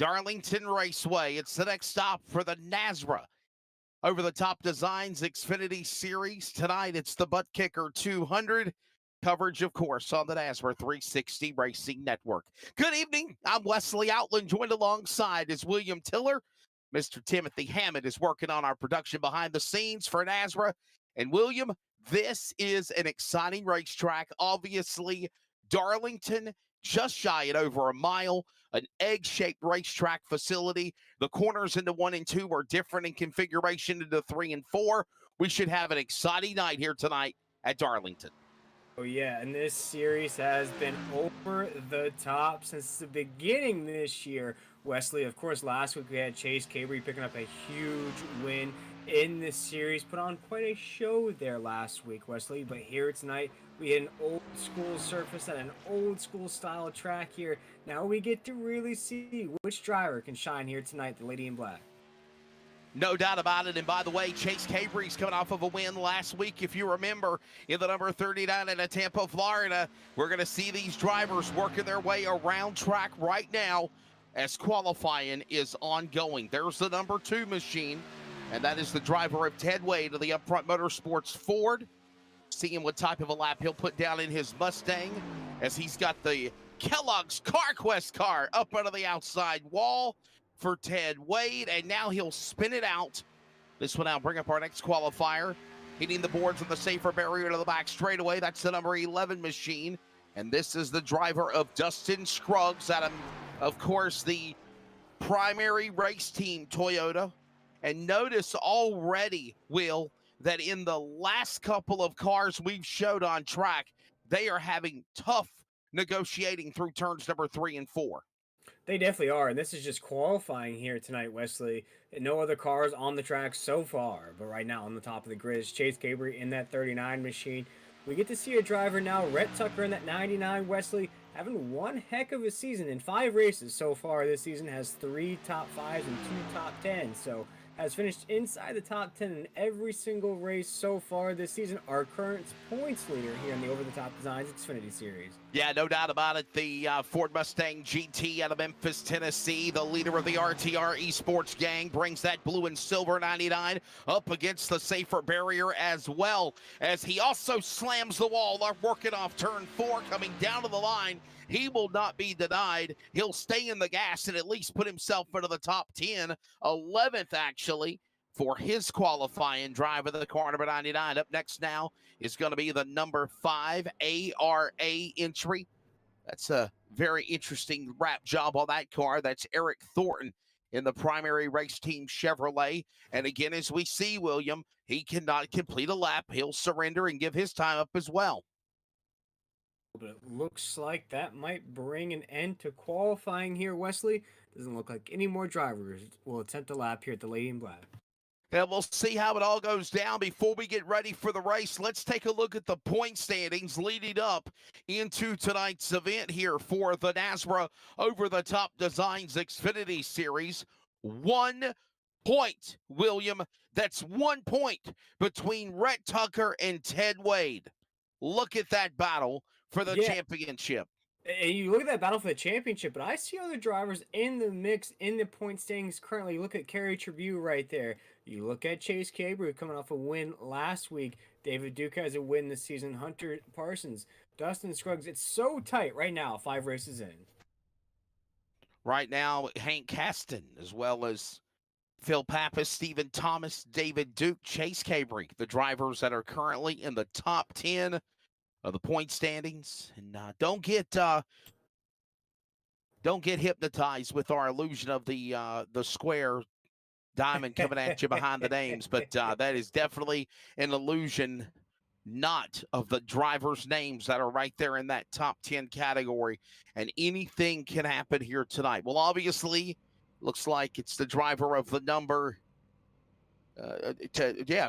Darlington Raceway. It's the next stop for the NASRA Over the Top Designs Xfinity Series. Tonight, it's the ButtKicker 200. Coverage, of course, on the NASRA 360 Racing Network. Good evening. I'm Wesley Outland, joined alongside is William Tiller. Mr. Timothy Hammond is working on our production behind the scenes for NASRA. And William, this is an exciting racetrack. Obviously, Darlington, just shy at over a mile, an egg-shaped racetrack facility. The corners into 1 and 2 are different in configuration into 3 and 4. We should have an exciting night here tonight at Darlington. Oh yeah, and this series has been over the top since the beginning this year. Wesley, of course, last week we had Chase Cabre picking up a huge win in this series. Put on quite a show there last week, Wesley. But here tonight, we had an old school surface and an old school style track here. Now we get to really see which driver can shine here tonight, the Lady in Black. No doubt about it. And by the way, Chase Cabre's coming off of a win last week. If you remember, in the number 39 in Tampa, Florida, we're going to see these drivers working their way around track right now as qualifying is ongoing. There's the number 2 machine, and that is the driver of Ted Wade of the Upfront Motorsports Ford. Seeing what type of a lap he'll put down in his Mustang as he's got the Kellogg's CarQuest car up under the outside wall for Ted Wade, and now he'll spin it out. This will now bring up our next qualifier. Hitting the boards with the safer barrier to the back straightaway. That's the number 11 machine. And this is the driver of Dustin Scruggs out of course, the primary race team, Toyota. And notice already, Will, that in the last couple of cars we've showed on track, they are having tough negotiating through turns number 3 and 4. They definitely are, and this is just qualifying here tonight, Wesley. No other cars on the track so far, but right now on the top of the grid is Chase Cabre in that 39 machine. We get to see a driver now, Rhett Tucker in that 99, Wesley, having one heck of a season in 5 races so far this season, has 3 top 5s and 2 top 10s, so has finished inside the top 10 in every single race so far this season. Our current points leader here in the Over the Top Designs Xfinity Series. Yeah, no doubt about it. The Ford Mustang GT out of Memphis, Tennessee, the leader of the RTR Esports gang, brings that blue and silver 99 up against the safer barrier as well, as he also slams the wall, working off turn 4, coming down to the line. He will not be denied. He'll stay in the gas and at least put himself into the top 10, 11th actually, for his qualifying drive of the car number 99. Up next now is going to be the number 5 ARA entry. That's a very interesting wrap job on that car. That's Eric Thornton in the primary race team Chevrolet. And again, as we see, William, he cannot complete a lap. He'll surrender and give his time up as well. But it looks like that might bring an end to qualifying here, Wesley. Doesn't look like any more drivers will attempt a lap here at the Lady in Black. And we'll see how it all goes down before we get ready for the race. Let's take a look at the point standings leading up into tonight's event here for the NASRA Over the Top Designs Xfinity Series. 1 point, William. That's 1 point between Rhett Tucker and Ted Wade. Look at that battle for the championship. And you look at that battle for the championship, but I see other drivers in the mix in the point standings currently. You look at Kerry Tribune right there. You look at Chase Cabre coming off a win last week. David Duke has a win this season. Hunter Parsons, Dustin Scruggs. It's so tight right now, 5 races in. Right now, Hank Caston, as well as Phil Pappas, Stephen Thomas, David Duke, Chase Cabre, the drivers that are currently in the top 10 of the point standings. And don't get hypnotized with our illusion of the square diamond coming at you behind the names, but that is definitely an illusion, not of the drivers' names that are right there in that top 10 category. And anything can happen here tonight. Well, obviously, looks like it's the driver of the number.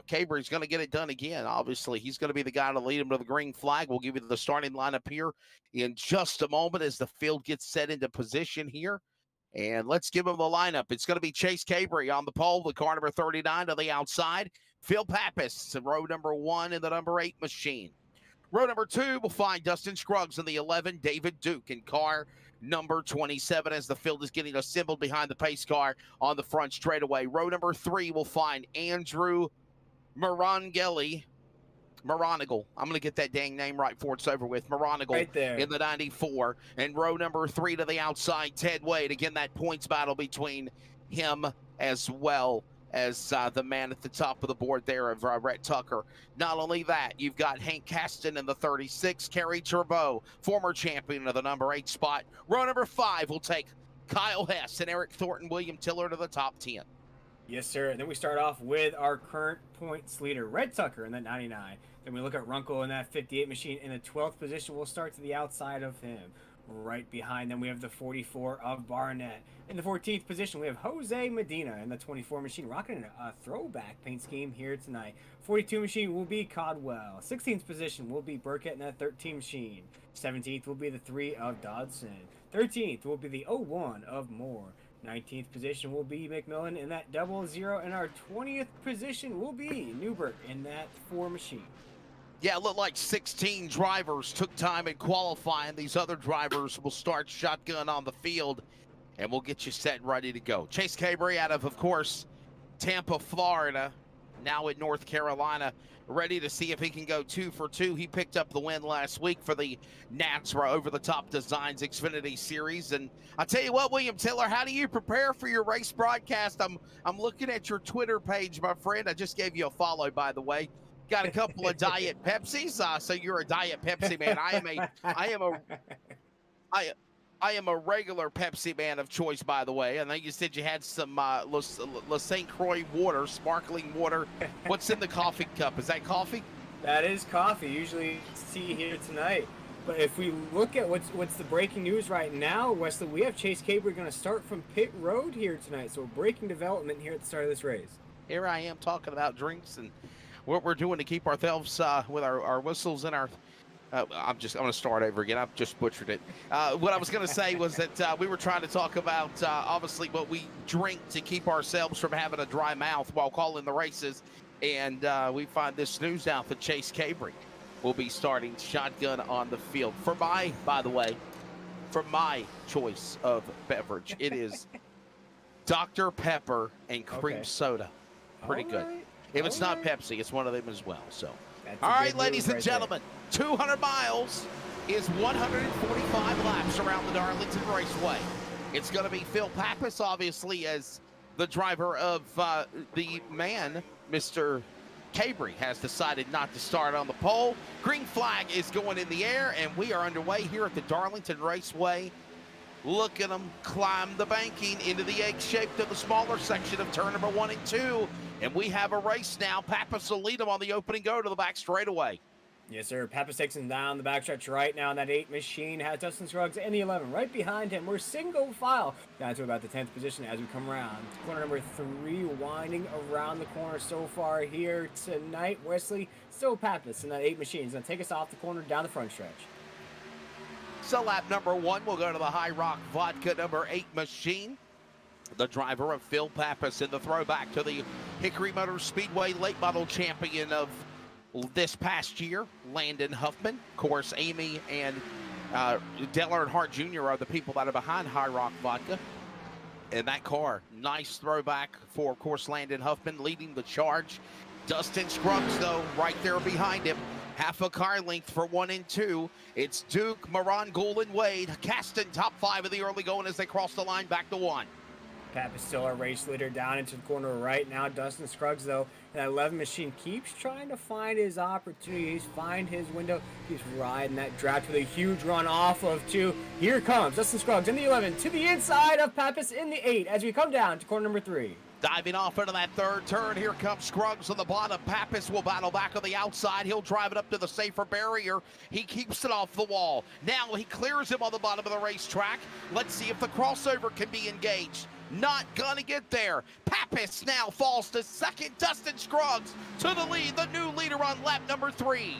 Cabre's going to get it done again. Obviously, he's going to be the guy to lead him to the green flag. We'll give you the starting lineup here in just a moment as the field gets set into position here. And let's give him the lineup. It's going to be Chase Cabre on the pole, the car number 39 to the outside. Phil Pappas in row number 1 in the number 8 machine. Row number 2 will find Dustin Scruggs in the 11, David Duke in car number 27 as the field is getting assembled behind the pace car on the front straightaway. Row number 3 will find Andrew Moronigal. I'm going to get that dang name right before it's over with. Moronigal Right there. in the 94. And row number 3 to the outside, Ted Wade. Again, that points battle between him as well as the man at the top of the board there of Rhett Tucker. Not only that, you've got Hank Caston in the 36, Kerry Turbo, former champion of the number 8 spot. Row number 5 will take Kyle Hess and Eric Thornton, William Tiller to the top 10. Yes, sir. And then we start off with our current points leader, Rhett Tucker, in that 99. Then we look at Runkle in that 58 machine in the 12th position. We'll start to the outside of him. Right behind them, we have the 44 of Barnett. In the 14th position, we have Jose Medina in the 24 machine, rocking a throwback paint scheme here tonight. 42 machine will be Codwell. 16th position will be Burkett in that 13 machine. 17th will be the 3 of Dodson. 13th will be the 01 of Moore. 19th position will be McMillan in that 00, and our 20th position will be Newbert in that 4 machine. Yeah, it looked like 16 drivers took time in qualifying. These other drivers will start shotgun on the field, and we'll get you set and ready to go. Chase Cabry out of course, Tampa, Florida, now in North Carolina, ready to see if he can go 2 for 2. He picked up the win last week for the NATSRA Over-the-Top Designs Xfinity Series. And I'll tell you what, William Tiller, how do you prepare for your race broadcast? I'm looking at your Twitter page, my friend. I just gave you a follow, by the way. Got a couple of Diet Pepsis, so you're a Diet Pepsi man. I am a regular Pepsi man of choice, by the way. I know you said you had some La St. Croix water, sparkling water. What's in the coffee cup? Is that coffee? That is coffee. Usually see here tonight. But if we look at what's the breaking news right now, Wesley, we have Chase Cabry going to start from pit road here tonight. So breaking development here at the start of this race. Here I am talking about drinks and what we're doing to keep ourselves with our whistles and our I'm going to start over again. I've just butchered it. What I was going to say was that we were trying to talk about obviously what we drink to keep ourselves from having a dry mouth while calling the races. And we find this news out that Chase Cabry will be starting shotgun on the field. By the way, for my choice of beverage, it is Dr. Pepper and cream soda. Pretty good. If it's not Pepsi, it's one of them as well. So, all right, ladies and gentlemen, 200 miles is 145 laps around the Darlington Raceway. It's going to be Phil Pappas, obviously, as the driver of the man, Mr. Cabry, has decided not to start on the pole. Green flag is going in the air, and we are underway here at the Darlington Raceway. Look at them climb the banking into the egg shape to the smaller section of turn number 1 and 2. And we have a race now. Pappas will lead them on the opening go to the back straightaway. Yes, sir. Pappas takes him down the backstretch right now. And that 8 machine has Dustin Scruggs in the 11. Right behind him, we're single file down to about the 10th position as we come around. Corner number 3 winding around the corner so far here tonight. Wesley, still Pappas in that 8 machine. He's going to take us off the corner down the front stretch. So lap number 1 will go to the High Rock Vodka number 8 machine. The driver of Phil Pappas in the throwback to the Hickory Motor Speedway late model champion of this past year, Landon Huffman. Of course, Amy and Dale Earnhardt Jr. are the people that are behind High Rock Vodka. And that car, nice throwback for, of course, Landon Huffman leading the charge. Dustin Scruggs, though, right there behind him. Half a car length for 1 and 2. It's Duke, Moronigal, and Wade. Caston, top 5 of the early going as they cross the line back to 1. Pappas still our race leader down into the corner right now. Dustin Scruggs, though, that 11 machine keeps trying to find his opportunities, find his window. Keeps riding that draft with a huge run off of 2. Here comes Dustin Scruggs in the 11 to the inside of Pappas in the 8 as we come down to corner number 3. Diving off into that third turn, here comes Scruggs on the bottom. Pappas will battle back on the outside. He'll drive it up to the safer barrier. He keeps it off the wall. Now he clears him on the bottom of the racetrack. Let's see if the crossover can be engaged. Not gonna get there. Pappas now falls to second. Dustin Scruggs to the lead, the new leader on lap number 3.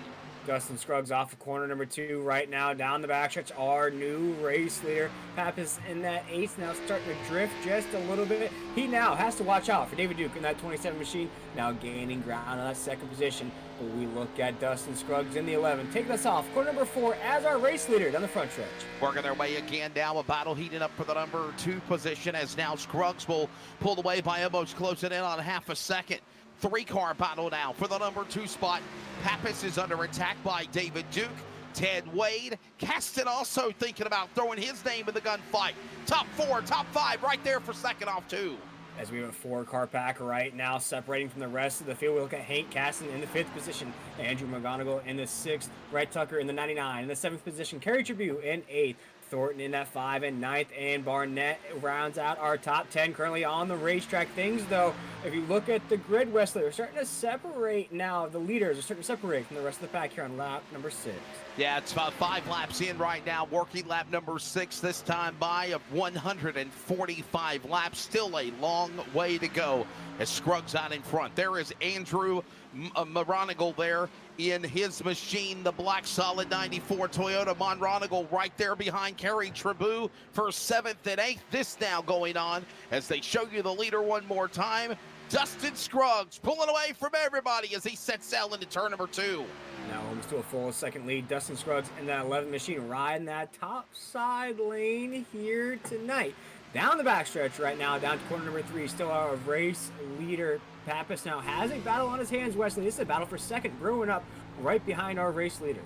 Dustin Scruggs off of corner number 2 right now. Down the backstretch, our new race leader. Pappas in that 8th now starting to drift just a little bit. He now has to watch out for David Duke in that 27 machine. Now gaining ground on that 2nd position. But we look at Dustin Scruggs in the 11. Taking us off, corner number 4 as our race leader down the front stretch. Working their way again down, a battle heating up for the number 2 position as now Scruggs will pull away by almost closing in on half a second. 3-car battle now for the number 2 spot. Pappas is under attack by David Duke. Ted Wade. Caston also thinking about throwing his name in the gunfight. Top 4, top 5 right there for second off 2. As we have a 4-car pack right now separating from the rest of the field, we look at Hank Caston in the 5th position, Andrew McGonigal in the 6th, Brett Tucker in the 99, in the 7th position, Kerry Tribute in 8th, Thornton in that 5 and 9th, and Barnett rounds out our top 10 currently on the racetrack. Things, though, if you look at the grid, Wesley, they're starting to separate now. The leaders are starting to separate from the rest of the pack here on lap number 6. Yeah, it's about 5 laps in right now. Working lap number 6 this time by of 145 laps. Still a long way to go as Scruggs out in front. There is Andrew Monronigal there in his machine, the black solid 94 Toyota Monronigal right there behind Kerry Tribou for 7th and 8th. This now going on as they show you the leader one more time. Dustin Scruggs pulling away from everybody as he sets sail into turn number 2. Now almost to a full 2nd lead. Dustin Scruggs in that 11th machine riding that top side lane here tonight. Down the backstretch right now, down to corner number 3, still our race leader. Pappas now has a battle on his hands, Wesley. This is a battle for 2nd, brewing up right behind our race leader.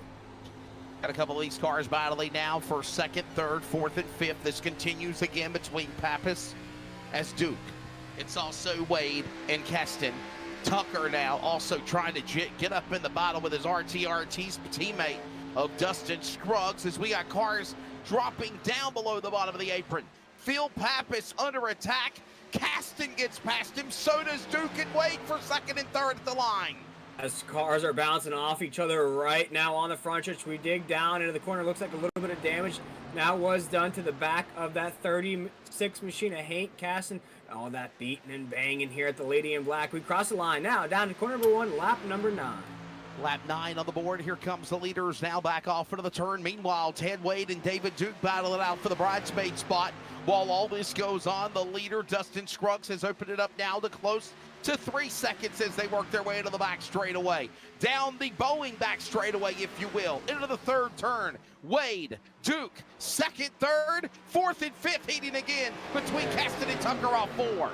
Got a couple of these cars battling now for 2nd, 3rd, 4th, and 5th. This continues again between Pappas as Duke. It's also Wade and Keston. Tucker now also trying to get up in the battle with his RTRT's teammate of Dustin Scruggs as we got cars dropping down below the bottom of the apron. Phil Pappas under attack. Caston gets past him. So does Duke and Wade for 2nd and 3rd at the line. As cars are bouncing off each other right now on the front stretch, we dig down into the corner. Looks like a little bit of damage now was done to the back of that 36 machine of Hank Caston. All that beating and banging here at the Lady in Black. We cross the line now down to corner number 1, lap number 9. Lap 9 on the board. Here comes the leaders now back off into the turn. Meanwhile, Ted Wade and David Duke battle it out for the bridesmaid spot. While all this goes on, the leader, Dustin Scruggs, has opened it up now to close to 3 seconds as they work their way into the back straightaway. Down the Boeing back straightaway, if you will, into the 3rd turn. Wade, Duke, 2nd, 3rd, 4th, and 5th heating again between Caston and Tucker off 4.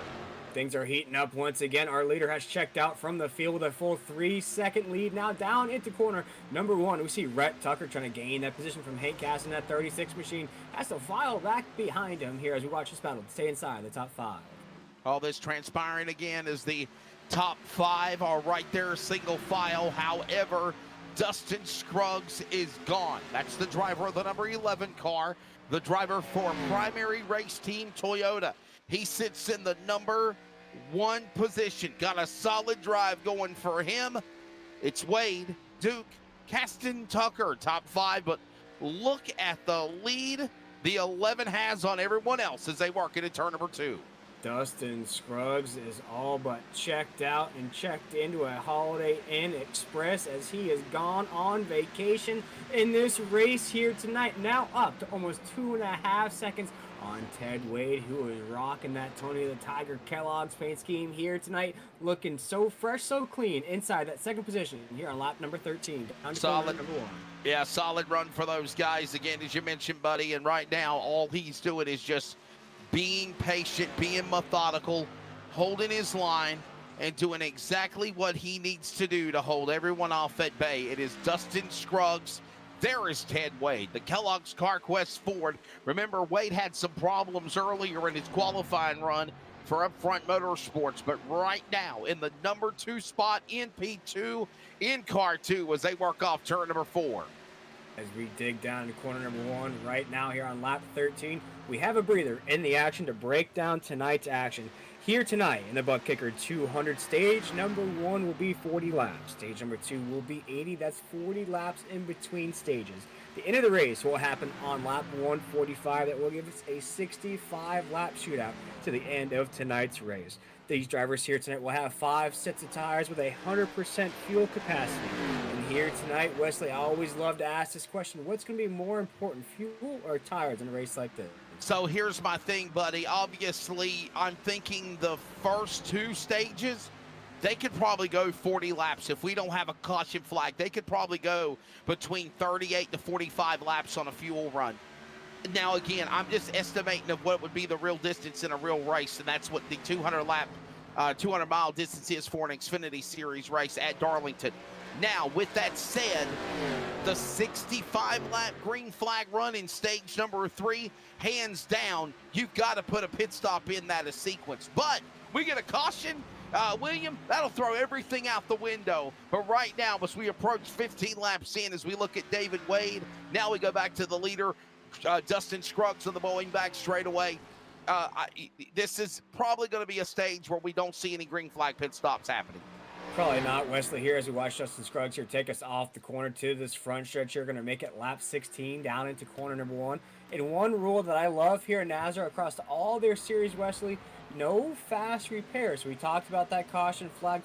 Things are heating up once again. Our leader has checked out from the field with a full 3-second lead. Now down into corner number 1. We see Rhett Tucker trying to gain that position from Hank Caston. That 36 machine has to file back behind him here as we watch this battle. Stay inside the top 5. All this transpiring again as the top 5 are right there, single file. However, Dustin Scruggs is gone. That's the driver of the number 11 car, the driver for primary race team Toyota. He sits in the number 1 position. Got a solid drive going for him. It's Wade, Duke, Caston, Tucker, top 5. But look at the lead the 11 has on everyone else as they work into turn number 2. Dustin Scruggs is all but checked out and checked into a Holiday Inn Express as he has gone on vacation in this race here tonight. Now up to almost 2.5 seconds on Ted Wade, who is rocking that Tony the Tiger Kellogg's paint scheme here tonight. Looking so fresh, so clean inside that 2nd position here on lap number 13. Down to solid number 1. Yeah, solid run for those guys again, as you mentioned, buddy. And right now, all he's doing is just being patient, being methodical, holding his line, and doing exactly what he needs to do to hold everyone off at bay. It is Dustin Scruggs. There is Ted Wade, the Kellogg's CarQuest Ford. Remember, Wade had some problems earlier in his qualifying run for Upfront Motorsports, but right now in the number 2 spot in P2 in car 2 as they work off turn number 4. As we dig down into corner number 1 right now here on lap 13, we have a breather in the action to break down tonight's action. Here tonight in the ButtKicker 200, stage number 1 will be 40 laps. Stage number 2 will be 80. That's 40 laps in between stages. The end of the race will happen on lap 145. That will give us a 65-lap shootout to the end of tonight's race. These drivers here tonight will have 5 sets of tires with 100% fuel capacity. And here tonight. Wesley, I always love to ask this question. What's going to be more important, fuel or tires in a race like this? So here's my thing, buddy. Obviously, I'm thinking the first two stages, they could probably go 40 laps. If we don't have a caution flag, they could probably go between 38 to 45 laps on a fuel run. Now, again, I'm just estimating of what would be the real distance in a real race, and that's what the 200-mile distance is for an Xfinity Series race at Darlington. Now, with that said, the 65-lap green flag run in stage number 3, hands down, you've got to put a pit stop in that as sequence. But we get a caution, William, that'll throw everything out the window. But right now, as we approach 15 laps in, as we look at David Wade, now we go back to the leader, Dustin Scruggs on the Boeing back straightaway. This is probably going to be a stage where we don't see any green flag pit stops happening. Probably not, Wesley, here as we watch Dustin Scruggs here take us off the corner to this front stretch here. Going to make it lap 16 down into corner number 1. And one rule that I love here at NASCAR across all their series, Wesley, no fast repairs. So we talked about that caution flag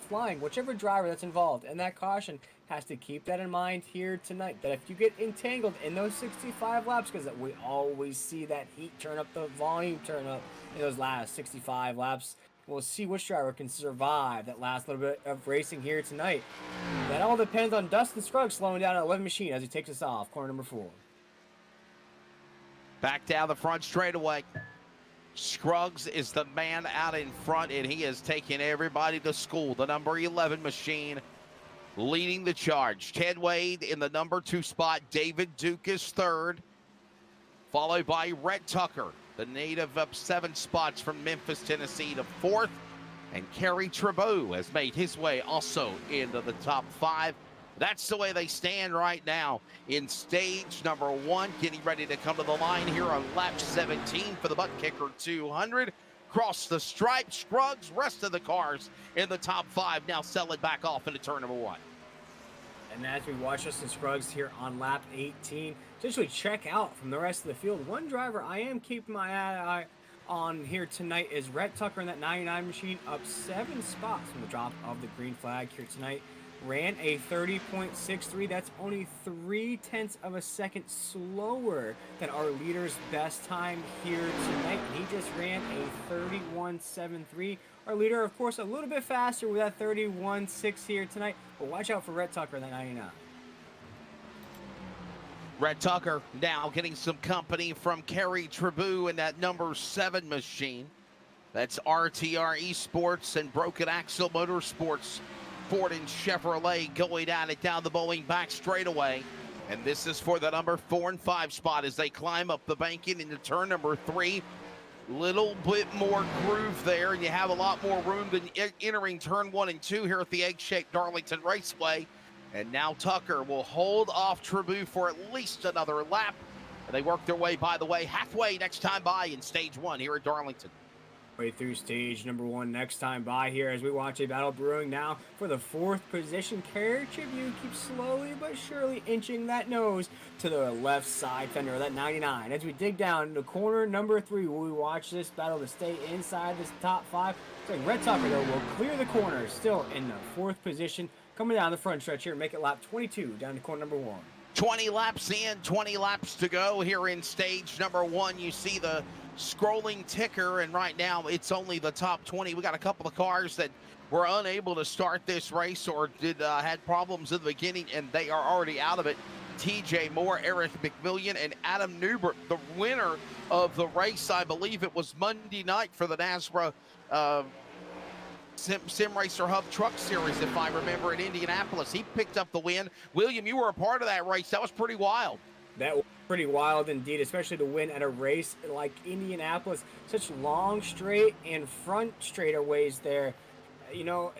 flying. Whichever driver that's involved in that caution has to keep that in mind here tonight, that if you get entangled in those 65 laps, because we always see that heat turn up, the volume turn up in those last 65 laps, we'll see which driver can survive that last little bit of racing here tonight. That all depends on Dustin Scruggs slowing down at 11 machine as he takes us off corner number 4. Back down the front straightaway. Scruggs is the man out in front, and he is taking everybody to school. The number 11 machine leading the charge. Ted Wade in the number 2 spot. David Duke is 3rd, followed by Rhett Tucker, the native of 7 spots from Memphis, Tennessee, to 4th. And Kerry Trebow has made his way also into the top 5. That's the way they stand right now in stage number 1, getting ready to come to the line here on lap 17 for the ButtKicker 200. Cross the stripe, Scruggs, rest of the cars in the top 5 now selling back off into turn number 1. And as we watch Dustin Scruggs here on lap 18, essentially check out from the rest of the field. One driver I am keeping my eye on here tonight is Rhett Tucker in that 99 machine, up 7 spots from the drop of the green flag here tonight. Ran a 30.63. That's only 0.3 of a second slower than our leader's best time here tonight. He just ran a 31.73. Our leader, of course, a little bit faster with that 31.6 here tonight. But watch out for Rhett Tucker in that 99. Rhett Tucker now getting some company from Kerry Trebow in that number 7 machine. That's RTR Esports and Broken Axle Motorsports. Ford and Chevrolet going at it down the Boeing back straightaway. And this is for the number 4 and 5 spot as they climb up the banking into turn number 3. Little bit more groove there, and you have a lot more room than entering turn 1 and 2 here at the egg-shaped Darlington Raceway. And now Tucker will hold off Trebow for at least another lap. And they work their way, by the way, halfway next time by in stage 1 here at Darlington. Way through stage number 1 next time by here as we watch a battle brewing now for the 4th position. Kerry Trebow keeps slowly but surely inching that nose to the left side fender of that 99. As we dig down into corner number 3, we watch this battle to stay inside this top 5. So Rhett Tucker, though, will clear the corner, still in the 4th position, coming down the front stretch here, make it lap 22 down to corner number 1. 20 laps in, 20 laps to go here in stage number 1. You see the scrolling ticker, and right now it's only the top 20. We got a couple of cars that were unable to start this race or had problems in the beginning, and they are already out of it. TJ Moore, Eric McMillian, and Adam Newbert, the winner of the race. I believe it was Monday night for the NASRA Sim Racer Hub Truck Series, if I remember, in Indianapolis. He picked up the win. William, you were a part of that race. That was pretty wild. That was pretty wild indeed, especially to win at a race like Indianapolis. Such long straight and front straightaways there. You know,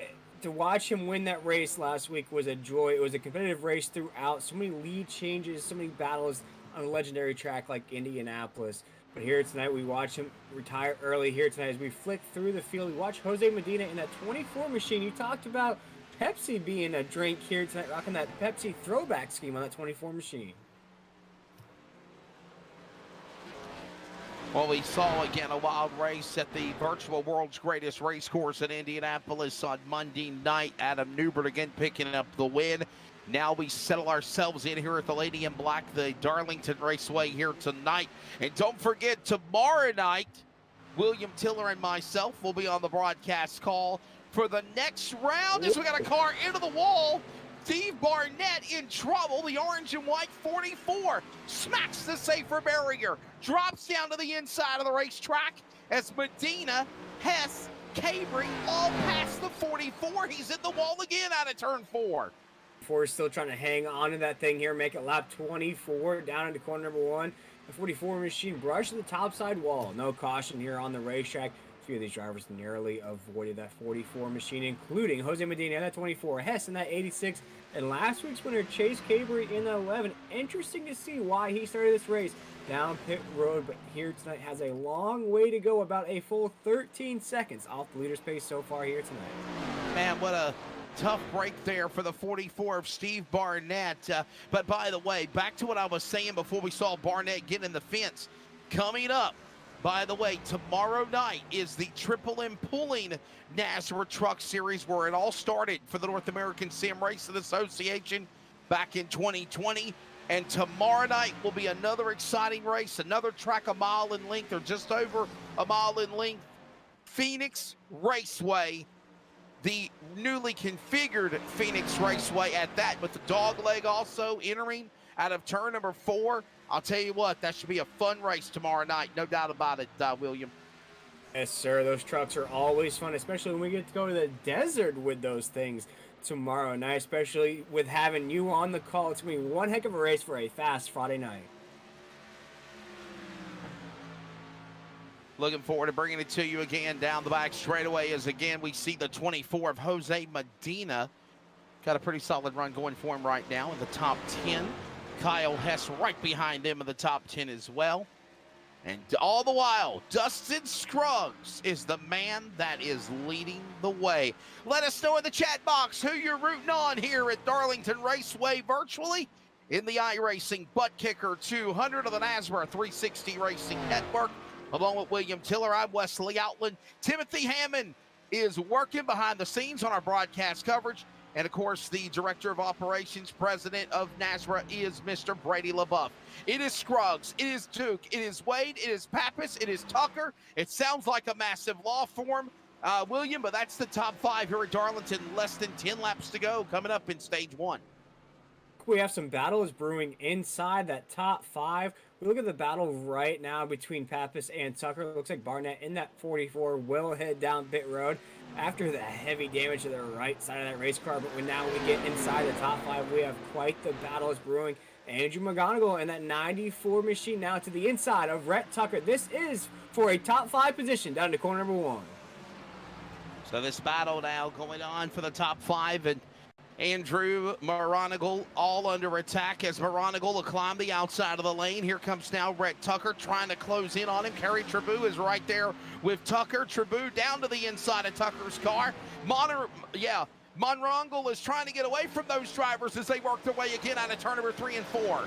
to watch him win that race last week was a joy. It was a competitive race throughout. So many lead changes, so many battles on a legendary track like Indianapolis. But here tonight, we watch him retire early here tonight as we flick through the field. We watch Jose Medina in that 24 machine. You talked about Pepsi being a drink here tonight, rocking that Pepsi throwback scheme on that 24 machine. Well, we saw again a wild race at the virtual world's greatest race course in Indianapolis on Monday night. Adam Newbert again picking up the win. Now we settle ourselves in here at the Lady in Black, the Darlington Raceway here tonight. And don't forget, tomorrow night, William Tiller and myself will be on the broadcast call for the next round as we got a car into the wall. Steve Barnett in trouble. The orange and white 44 smacks the safer barrier, drops down to the inside of the racetrack as Medina, Hess, Cabry all past the 44. He's in the wall again out of turn 4. Ford still trying to hang on to that thing here, make it lap 24 down into corner number 1. The 44 machine brushed the topside wall. No caution here on the racetrack. A few of these drivers narrowly avoided that 44 machine, including Jose Medina in that 24, Hess in that 86, and last week's winner Chase Cabry in that 11. Interesting to see why he started this race down pit road, but here tonight has a long way to go, about a full 13 seconds off the leader's pace so far here tonight. Man, what a tough break there for the 44 of Steve Barnett. But by the way, back to what I was saying before we saw Barnett get in the fence. Coming up, by the way, tomorrow night is the Triple M Pulling NASCAR Truck Series, where it all started for the North American Sim Racing Association back in 2020. And tomorrow night will be another exciting race, another track a mile in length or just over a mile in length. Phoenix Raceway, the newly configured Phoenix Raceway at that, with the dog leg also entering out of turn number 4. I'll tell you what, that should be a fun race tomorrow night. No doubt about it, William. Yes, sir. Those trucks are always fun, especially when we get to go to the desert with those things tomorrow night, especially with having you on the call. It's going to be one heck of a race for a fast Friday night. Looking forward to bringing it to you again down the back straightaway as again we see the 24 of Jose Medina. Got a pretty solid run going for him right now in the top 10. Kyle Hess right behind him in the top 10 as well. And all the while, Dustin Scruggs is the man that is leading the way. Let us know in the chat box who you're rooting on here at Darlington Raceway virtually in the iRacing ButtKicker 200 of the NASCAR 360 Racing Network. Along with William Tiller, I'm Wesley Outland. Timothy Hammond is working behind the scenes on our broadcast coverage. And, of course, the Director of Operations, President of NASCAR, is Mr. Brady LaBeouf. It is Scruggs, it is Duke, it is Wade, it is Pappas, it is Tucker. It sounds like a massive law firm, William, but that's the top 5 here at Darlington. Less than 10 laps to go coming up in Stage 1. We have some battles brewing inside that top 5. We look at the battle right now between Pappas and Tucker. It looks like Barnett in that 44 will head down pit road after the heavy damage to the right side of that race car. But when now we get inside the top 5, we have quite the battles brewing. Andrew McGonigal in that 94 machine now to the inside of Rhett Tucker. This is for a top 5 position down to corner number 1. So this battle now going on for the top 5, and Andrew Maronigal all under attack as Maronigal will climb the outside of the lane. Here comes now Rhett Tucker trying to close in on him. Kerry Trabou is right there with Tucker. Trabou down to the inside of Tucker's car. Monrongal is trying to get away from those drivers as they work their way again out of turn number 3 and 4.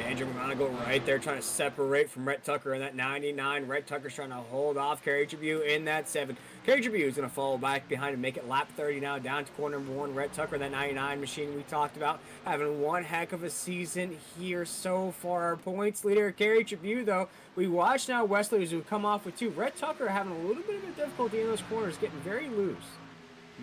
Andrew McGonigal right there trying to separate from Rhett Tucker in that 99. Rhett Tucker's trying to hold off Kerry Trabou in that 7. Kerry Trabou is going to fall back behind and make it lap 30 now down to corner number 1. Rhett Tucker, that 99 machine we talked about, having one heck of a season here so far. Our points leader, Kerry Trabou, though, we watch now Wesley who come off with 2. Rhett Tucker having a little bit of a difficulty in those corners, getting very loose.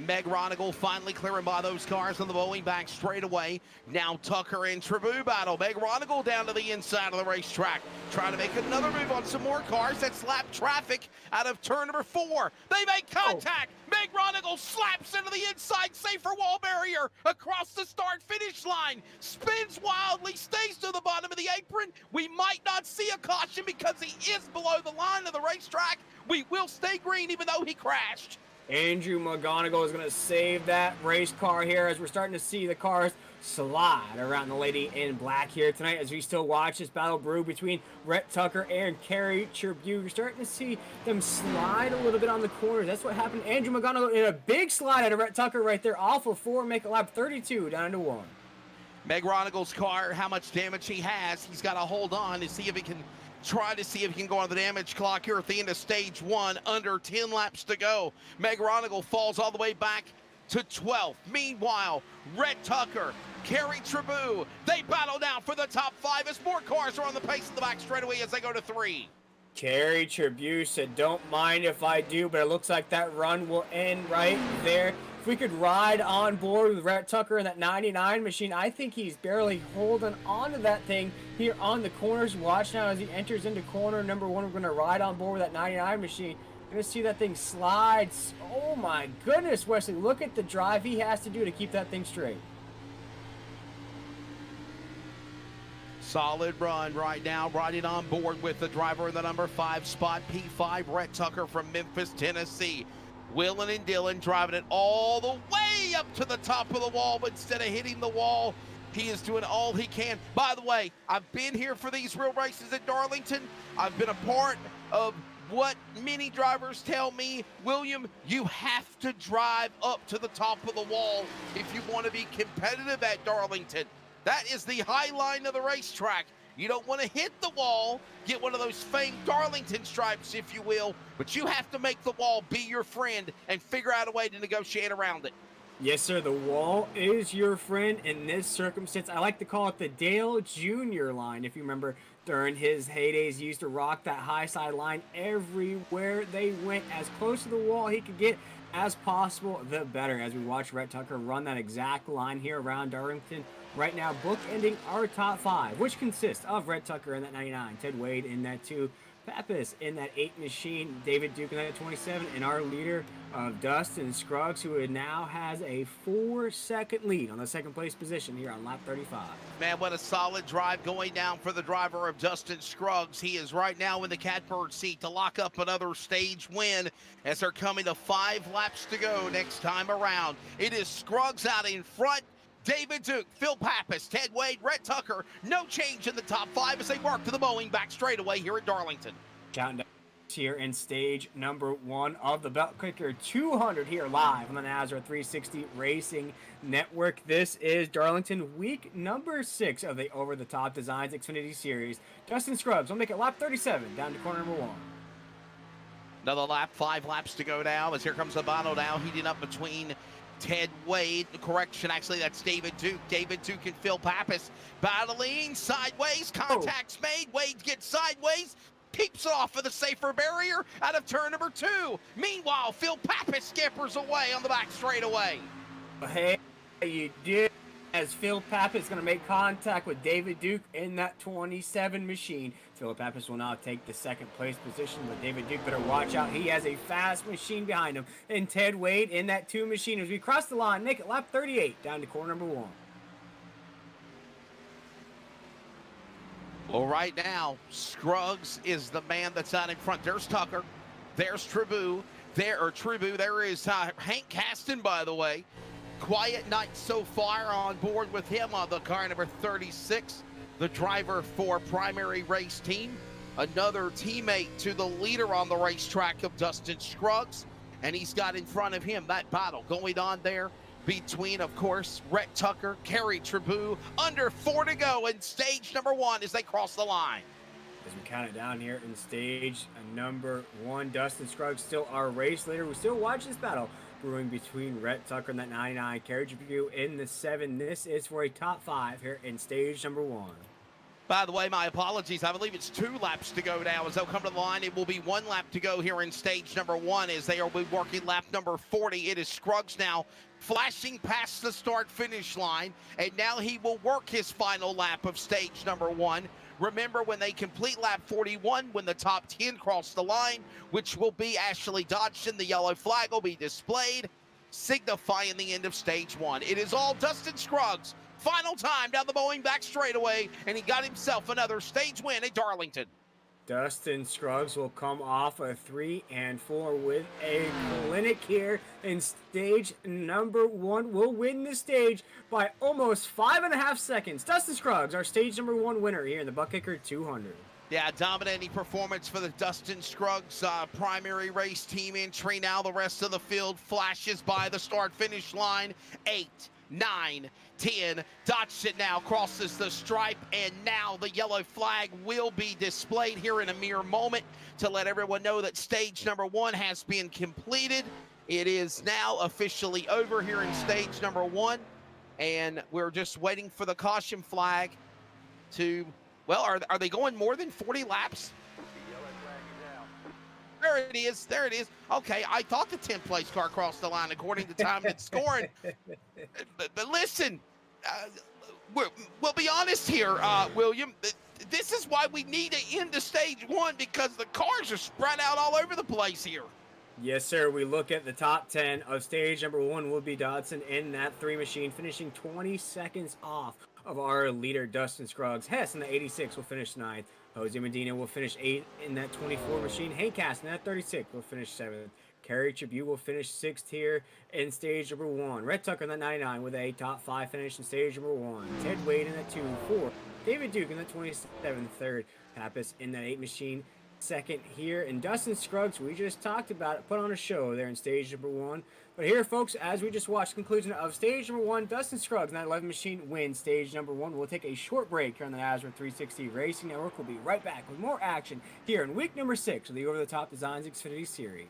Meg Ronigal finally clearing by those cars on the Boeing back straightaway. Now Tucker and Trabou battle. Meg Ronigal down to the inside of the racetrack, trying to make another move on some more cars. That's lap traffic out of turn number 4. They make contact. Meg Ronigal slaps into the inside safer wall barrier across the start-finish line. Spins wildly, stays to the bottom of the apron. We might not see a caution because he is below the line of the racetrack. We will stay green even though he crashed. Andrew McGonigal is going to save that race car here as we're starting to see the cars slide around the Lady in Black here tonight as we still watch this battle brew between Rhett Tucker and Kerry Trabou. You're starting to see them slide a little bit on the corners. That's what happened. Andrew McGonigal in a big slide out of Rhett Tucker right there off of 4, make it lap 32 down to 1. Meg Ronigal's car, how much damage he has, he's got to hold on to see if he can go on the damage clock here at the end of Stage 1. Under 10 laps to go. Meg Ronigal falls all the way back to 12th. Meanwhile, Red Tucker, Kerry Trabue, they battle now for the top 5 as more cars are on the pace of the back straightaway as they go to 3. Kerry Trabue said, don't mind if I do, but it looks like that run will end right there. If we could ride on board with Red Tucker in that 99 machine, I think he's barely holding on to that thing here on the corners. Watch now as he enters into corner number 1. We're going to ride on board with that 99 machine. Going to see that thing slide. Oh my goodness, Wesley, look at the drive he has to do to keep that thing straight. Solid run right now, riding on board with the driver in the number 5 spot, P5, Red Tucker from Memphis, Tennessee. Willin and Dylan driving it all the way up to the top of the wall, but instead of hitting the wall, he is doing all he can. By the way, I've been here for these real races at Darlington. I've been a part of what many drivers tell me, William, you have to drive up to the top of the wall if you want to be competitive at Darlington. That is the high line of the racetrack. You don't want to hit the wall, get one of those famed Darlington stripes, if you will, but you have to make the wall be your friend and figure out a way to negotiate around it. Yes, sir. The wall is your friend in this circumstance. I like to call it the Dale Jr. line. If you remember, during his heydays, he used to rock that high side line everywhere they went. As close to the wall he could get as possible, the better. As we watch Red Tucker run that exact line here around Darlington. Right now, bookending our top 5, which consists of Red Tucker in that 99, Ted Wade in that 2, Pappas in that 8 machine, David Duke in that 27, and our leader of Dustin Scruggs, who now has a 4-second lead on the 2nd place position here on lap 35. Man, what a solid drive going down for the driver of Dustin Scruggs. He is right now in the catbird seat to lock up another stage win as they're coming to 5 laps to go next time around. It is Scruggs out in front. David Duke, Phil Pappas, Ted Wade, Red Tucker, no change in the top 5 as they work to the Boeing back straightaway here at Darlington. Countdown here in stage number 1 of the ButtKicker 200 here live on the NASCAR 360 Racing Network. This is Darlington week number 6 of the Over the Top Designs Xfinity Series. Dustin Scruggs will make it lap 37 down to corner number 1. Another lap, 5 laps to go now as here comes Abano now heating up between Ted Wade, correction, actually that's David Duke. David Duke and Phil Pappas battling sideways, contacts made, Wade gets sideways, peeps off of the safer barrier out of turn number 2. Meanwhile, Phil Pappas scampers away on the back straightaway. Hey, you did, as Phil Pappas is going to make contact with David Duke in that 27 machine. Phil Pappas will now take the 2nd place position, but David Duke better watch out. He has a fast machine behind him. And Ted Wade in that 2 machine as we cross the line, make it lap 38 down to corner number 1. Well, right now, Scruggs is the man that's out in front. There's Tucker. There's Trabue. There is Hank Caston, by the way. Quiet night so far on board with him on the car number 36. The driver for primary race team. Another teammate to the leader on the racetrack of Dustin Scruggs. And he's got in front of him that battle going on there between, of course, Red Tucker, Kerry Trabue. Under 4 to go in stage number 1 as they cross the line. As we count it down here in stage number 1, Dustin Scruggs still our race leader. We still watch this battle brewing between Red Tucker and that 99, Kerry Trabue in the 7. This is for a top 5 here in stage number 1. By the way, my apologies. I believe it's 2 laps to go now as they'll come to the line. It will be 1 lap to go here in stage number 1 as they are working lap number 40. It is Scruggs now flashing past the start-finish line, and now he will work his final lap of stage number 1. Remember, when they complete lap 41, when the top 10 cross the line, which will be Ashley Dodson, the yellow flag will be displayed, signifying the end of stage 1. It is all Dustin Scruggs. Final time down the Boeing back straightaway, and he got himself another stage win at Darlington. Dustin Scruggs will come off a 3 and 4 with a clinic here in stage number 1. Will win the stage by almost 5.5 seconds. Dustin Scruggs, our stage number 1 winner here in the ButtKicker 200. Yeah, dominating performance for the Dustin Scruggs primary race team entry. Now the rest of the field flashes by the start-finish line. 8, 9, 10. Dodson now crosses the stripe, and now the yellow flag will be displayed here in a mere moment to let everyone know that stage number 1 has been completed. It is now officially over here in stage number 1, and we're just waiting for the caution flag to, well, are they going more than 40 laps? There it is. There it is. Okay, I thought the 10th place car crossed the line according to time and scoring. But listen, we'll be honest here, William. This is why we need to end the stage 1, because the cars are spread out all over the place here. Yes, sir. We look at the top 10 of stage number 1 will be Dodson in that 3 machine, finishing 20 seconds off of our leader, Dustin Scruggs. Hess in the 86 will finish 9th. Jose Medina will finish 8th in that 24 machine. Haycast in that 36 will finish 7th. Kerry Tribute will finish 6th here in stage number 1. Red Tucker in that 99 with a top 5 finish in stage number 1. Ted Wade in that 2, 4. David Duke in that 27, 3rd. Pappas in that 8 machine, 2nd here. And Dustin Scruggs, we just talked about it, put on a show there in stage number 1. But here, folks, as we just watched the conclusion of stage number 1, Dustin Scruggs in that 11 machine wins stage number 1. We'll take a short break here on the NASRA 360 Racing Network. We'll be right back with more action here in week number 6 of the Over the Top Designs Xfinity Series.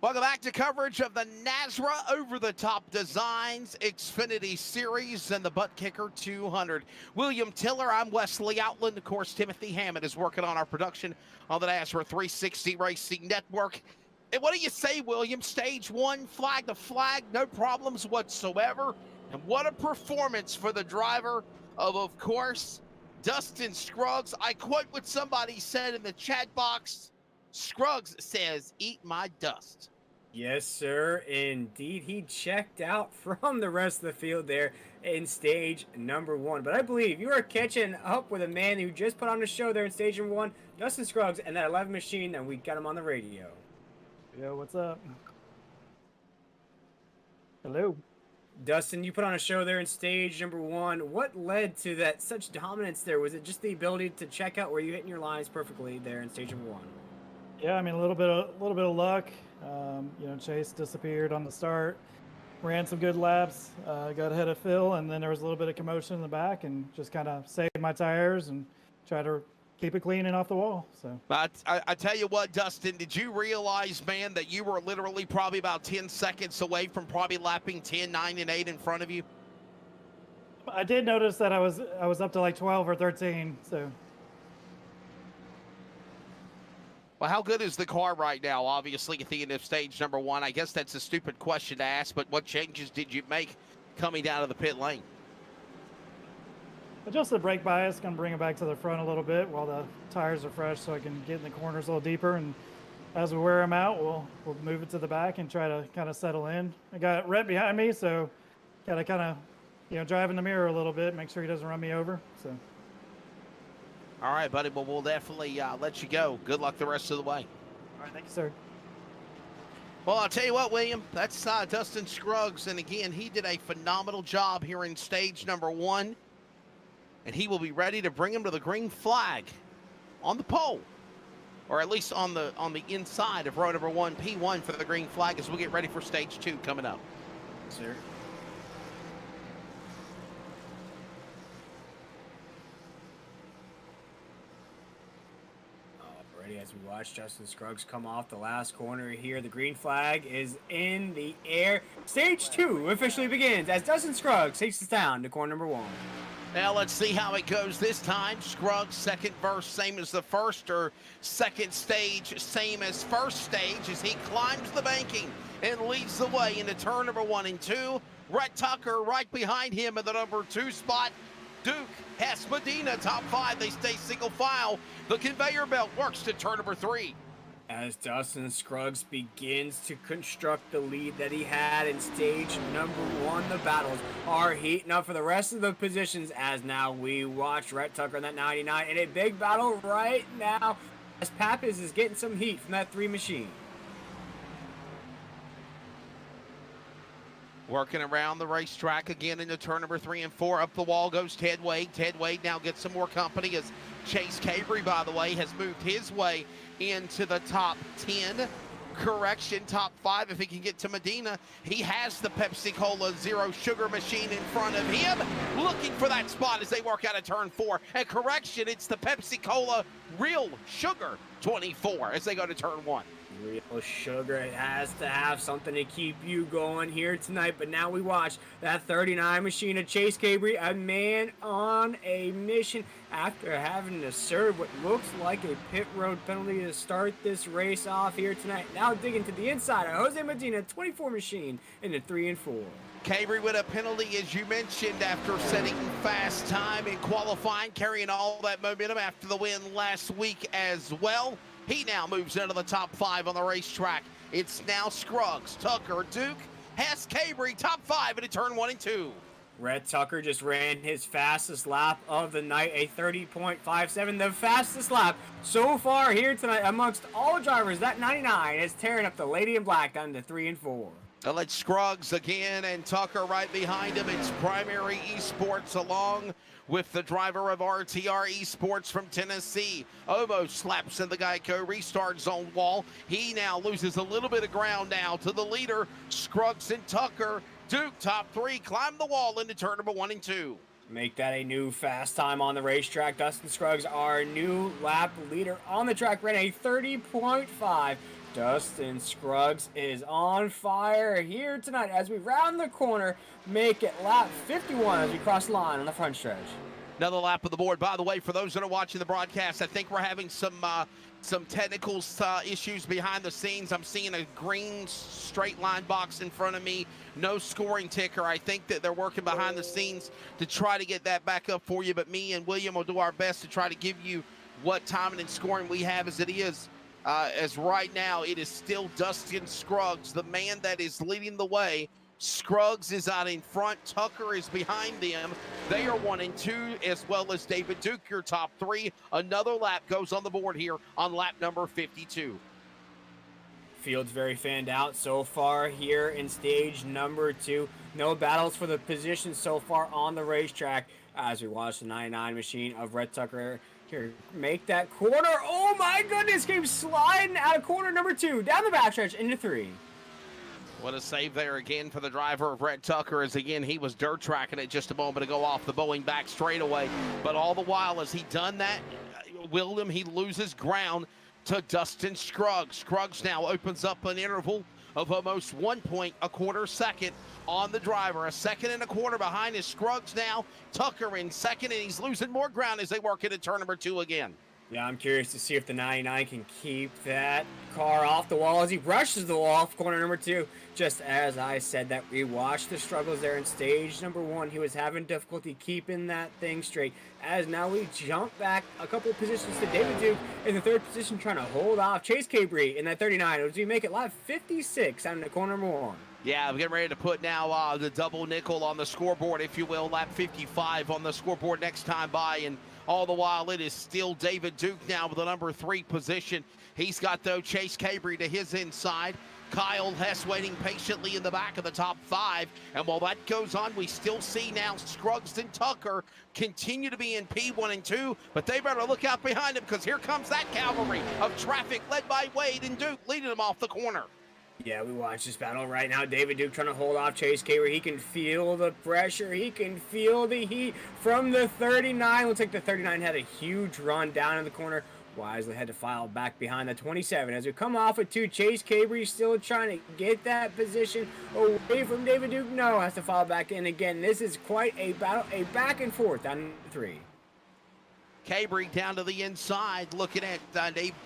Welcome back to coverage of the NASRA Over the Top Designs Xfinity Series and the ButtKicker 200. William Tiller, I'm Wesley Outland. Of course, Timothy Hammond is working on our production on the NASRA 360 Racing Network. And what do you say, William? Stage 1, flag to flag, no problems whatsoever. And what a performance for the driver of course, Dustin Scruggs. I quote what somebody said in the chat box. Scruggs says, "Eat my dust." Yes, sir. Indeed, he checked out from the rest of the field there in stage number 1. But I believe you are catching up with a man who just put on the show there in stage number 1, Dustin Scruggs, and that 11 machine, and we got him on the radio. Yo, what's up? Hello. Dustin, you put on a show there in stage number 1. What led to that such dominance there? Was it just the ability to check out where you hitting your lines perfectly there in stage number 1? Yeah, I mean a little bit of luck. You know, Chase disappeared on the start, ran some good laps, got ahead of Phil, and then there was a little bit of commotion in the back, and just kind of saved my tires and tried to keep it clean and off the wall. So I tell you what, Dustin, did you realize, man, that you were literally probably about 10 seconds away from probably lapping 10, 9, and 8 in front of you? I did notice that I was up to like 12 or 13. So. Well, how good is the car right now? Obviously, at the end of stage number 1, I guess that's a stupid question to ask, but what changes did you make coming down to the pit lane? Adjust the brake bias, gonna bring it back to the front a little bit while the tires are fresh, so I can get in the corners a little deeper. And as we wear them out, we'll move it to the back and try to kind of settle in. I got Rhett behind me, so gotta kind of drive in the mirror a little bit, make sure he doesn't run me over. So. All right, buddy. Well, we'll definitely let you go. Good luck the rest of the way. All right, thank you, sir. Well, I'll tell you what, William, that's Dustin Scruggs. And again, he did a phenomenal job here in stage number 1. And he will be ready to bring him to the green flag on the pole, or at least on the inside of row number 1, P1 for the green flag as we get ready for stage 2 coming up. Sir. Already, as we watch Justin Scruggs come off the last corner here, the green flag is in the air. Stage 2 officially begins as Dustin Scruggs takes us down to corner number 1. Now let's see how it goes this time. Scruggs, second verse, same as the first, or second stage, same as first stage, as he climbs the banking and leads the way into turn number 1 and 2. Rhett Tucker right behind him in the number 2 spot. Duke, Hess, Medina, top 5. They stay single file. The conveyor belt works to turn number 3. As Dustin Scruggs begins to construct the lead that he had in stage number 1, the battles are heating up for the rest of the positions as now we watch Rhett Tucker in that 99 in a big battle right now as Pappas is getting some heat from that 3 machine. Working around the racetrack again into turn number 3 and 4. Up the wall goes Ted Wade. Ted Wade now gets some more company as Chase Cabry, by the way, has moved his way into the top 10. Correction, top 5 if he can get to Medina. He has the Pepsi-Cola Zero Sugar machine in front of him, looking for that spot as they work out of turn 4. And correction, it's the Pepsi-Cola Real Sugar 24 as they go to turn 1. Real Sugar, it has to have something to keep you going here tonight, but now we watch that 39 machine of Chase Cabry, a man on a mission after having to serve what looks like a pit road penalty to start this race off here tonight. Now digging to the inside of Jose Medina, 24 machine into 3 and 4. Cabry with a penalty, as you mentioned, after setting fast time in qualifying, carrying all that momentum after the win last week as well. He now moves into the top 5 on the racetrack. It's now Scruggs, Tucker, Duke, Hess, Cabry, top 5 into turn 1 and 2. Rhett Tucker just ran his fastest lap of the night, a 30.57, the fastest lap so far here tonight amongst all drivers. That 99 is tearing up the Lady in Black down to 3 and 4. Let's Scruggs again and Tucker right behind him. It's Primary Esports along with the driver of RTR Esports from Tennessee. Almost slaps in the Geico restart zone wall. He now loses a little bit of ground now to the leader, Scruggs and Tucker. Duke, top 3, climb the wall into turn number 1 and 2. Make that a new fast time on the racetrack. Dustin Scruggs, our new lap leader on the track, ran a 30.5. Dustin Scruggs is on fire here tonight as we round the corner, make it lap 51 as we cross the line on the front stretch. Another lap of the board. By the way, for those that are watching the broadcast, I think we're having some technical issues behind the scenes. I'm seeing a green straight line box in front of me, no scoring ticker. I think that they're working behind the scenes to try to get that back up for you, but me and William will do our best to try to give you what timing and scoring we have as it is. As right now, it is still Dustin Scruggs, the man that is leading the way. Scruggs is out in front. Tucker is behind them. They are 1 and 2, as well as David Duke, your top 3. Another lap goes on the board here on lap number 52. Field's very fanned out so far here in stage number 2. No battles for the position so far on the racetrack as we watch the 99 machine of Rhett Tucker here make that corner. Oh my goodness, came sliding out of corner number 2 down the backstretch into 3. What a save there again for the driver of Rhett Tucker, as again he was dirt tracking it just a moment ago off the Boeing back straightaway. But all the while as he done that, William, he loses ground to Dustin Scruggs. Scruggs now opens up an interval of almost 1.25 seconds on the driver. A second and a quarter behind is Scruggs now. Tucker in second, and he's losing more ground as they work into turn number 2 again. Yeah, I'm curious to see if the 99 can keep that car off the wall as he brushes the wall off corner number 2. Just as I said that, we watched the struggles there in stage number 1. He was having difficulty keeping that thing straight. As now we jump back a couple of positions to David Duke in the 3rd position, trying to hold off Chase Cabry in that 39 as we make it lap 56 out in the corner number 1. Yeah, I'm getting ready to put now the double nickel on the scoreboard, if you will. Lap 55 on the scoreboard next time by. And All the while, it is still David Duke now with the number 3 position. He's got, though, Chase Cabrey to his inside. Kyle Hess waiting patiently in the back of the top 5. And while that goes on, we still see now Scruggs and Tucker continue to be in P1 and 2, but they better look out behind them because here comes that cavalry of traffic led by Wade and Duke leading them off the corner. Yeah, we watch this battle right now. David Duke trying to hold off Chase Cabrey. He can feel the pressure. He can feel the heat from the 39. Looks like the 39 had a huge run down in the corner. Wisely had to file back behind the 27. As we come off of 2, Chase Cabrey still trying to get that position away from David Duke. No, has to file back in again. This is quite a battle, a back and forth down 3. Cabrey down to the inside, looking at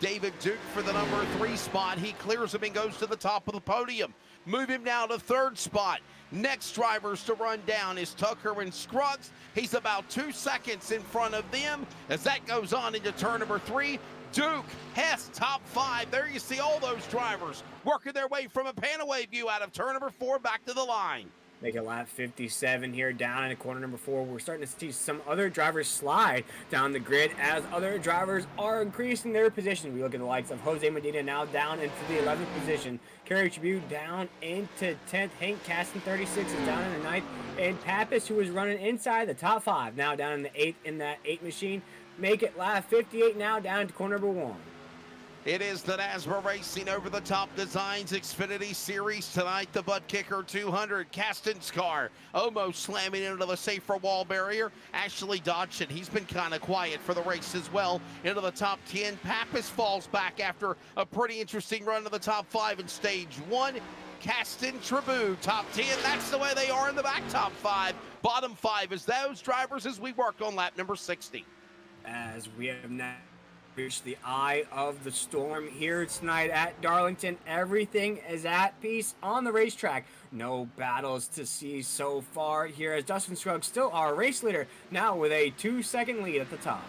David Duke for the number 3 spot. He clears him and goes to the top of the podium. Move him now to 3rd spot. Next drivers to run down is Tucker and Scruggs. He's about 2 seconds in front of them. As that goes on into turn number 3, Duke, Hess, top 5. There you see all those drivers working their way from a panaway view out of turn number 4 back to the line. Make a lap 57 here down in corner number 4. We're starting to see some other drivers slide down the grid as other drivers are increasing their position. We look at the likes of Jose Medina now down into the 11th position. Kerry Tribute down into 10th. Hank Caston 36 is down in the 9th. And Pappas, who was running inside the top 5, now down in the 8th in that 8 machine. Make it lap 58 now down to corner number 1. It is the NASBA Racing Over the Top Designs Xfinity Series tonight. The ButtKicker 200. Caston's car almost slamming into the safer wall barrier. Ashley Dodson, he's been kind of quiet for the race as well. Into the top 10. Pappas falls back after a pretty interesting run to the top 5 in stage 1. Caston, Tribute, top 10. That's the way they are in the back, top 5. Bottom 5 is those drivers as we work on lap number 60. As we have now reached the eye of the storm here tonight at Darlington. Everything is at peace on the racetrack. No battles to see so far here as Dustin Scruggs still our race leader, now with a 2-second lead at the top.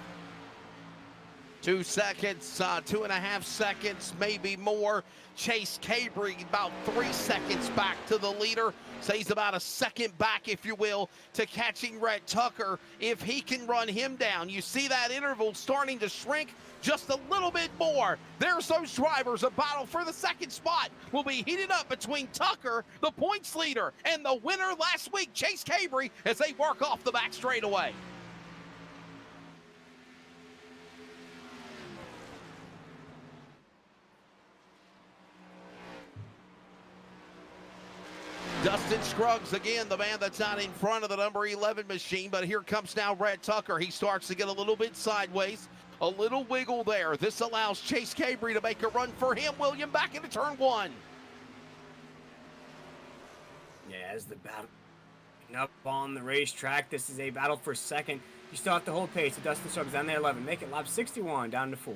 2 seconds, 2.5 seconds, maybe more. Chase Cabrey about 3 seconds back to the leader. So he's about a second back, if you will, to catching Rhett Tucker if he can run him down. You see that interval starting to shrink just a little bit more. There's those drivers. A battle for the 2nd spot will be heated up between Tucker, the points leader, and the winner last week, Chase Cabrey, as they work off the back straightaway. Dustin Scruggs, again, the man that's not in front of the number 11 machine, but here comes now Rhett Tucker. He starts to get a little bit sideways, a little wiggle there. This allows Chase Cabrey to make a run for him. William back into turn 1. Yeah, as the battle up on the racetrack, this is a battle for 2nd. You still have to hold pace. So Dustin Scruggs down there 11. Make it lap 61 down to 4.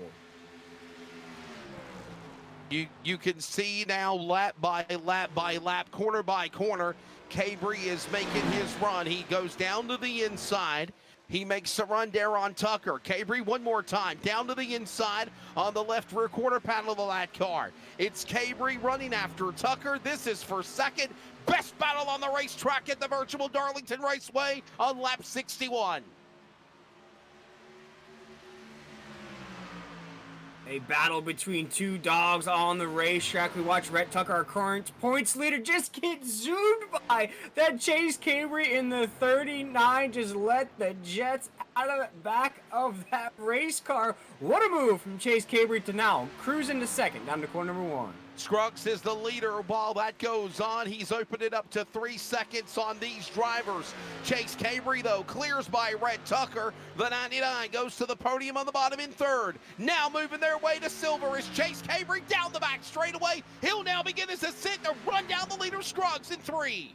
You can see now lap by lap by lap, corner by corner, Cabrey is making his run. He goes down to the inside. He makes a run there on Tucker. Cabrey one more time, down to the inside on the left rear quarter panel of that car. It's Cabrey running after Tucker. This is for 2nd. Best battle on the racetrack at the virtual Darlington Raceway on lap 61. A battle between 2 dogs on the racetrack. We watch Rhett Tucker, our current points leader, just get zoomed by that Chase Cabrey in the 39. Just let the Jets out of the back of that race car. What a move from Chase Cabrey to now cruising to 2nd down to corner number 1. Scruggs is the leader while that goes on. He's opened it up to 3 seconds on these drivers. Chase Cabrey, though, clears by Rhett Tucker. The 99 goes to the podium on the bottom in 3rd. Now moving their way to silver is Chase Cabrey down the back straightaway. He'll now begin his ascent to run down the leader, Scruggs, in 3.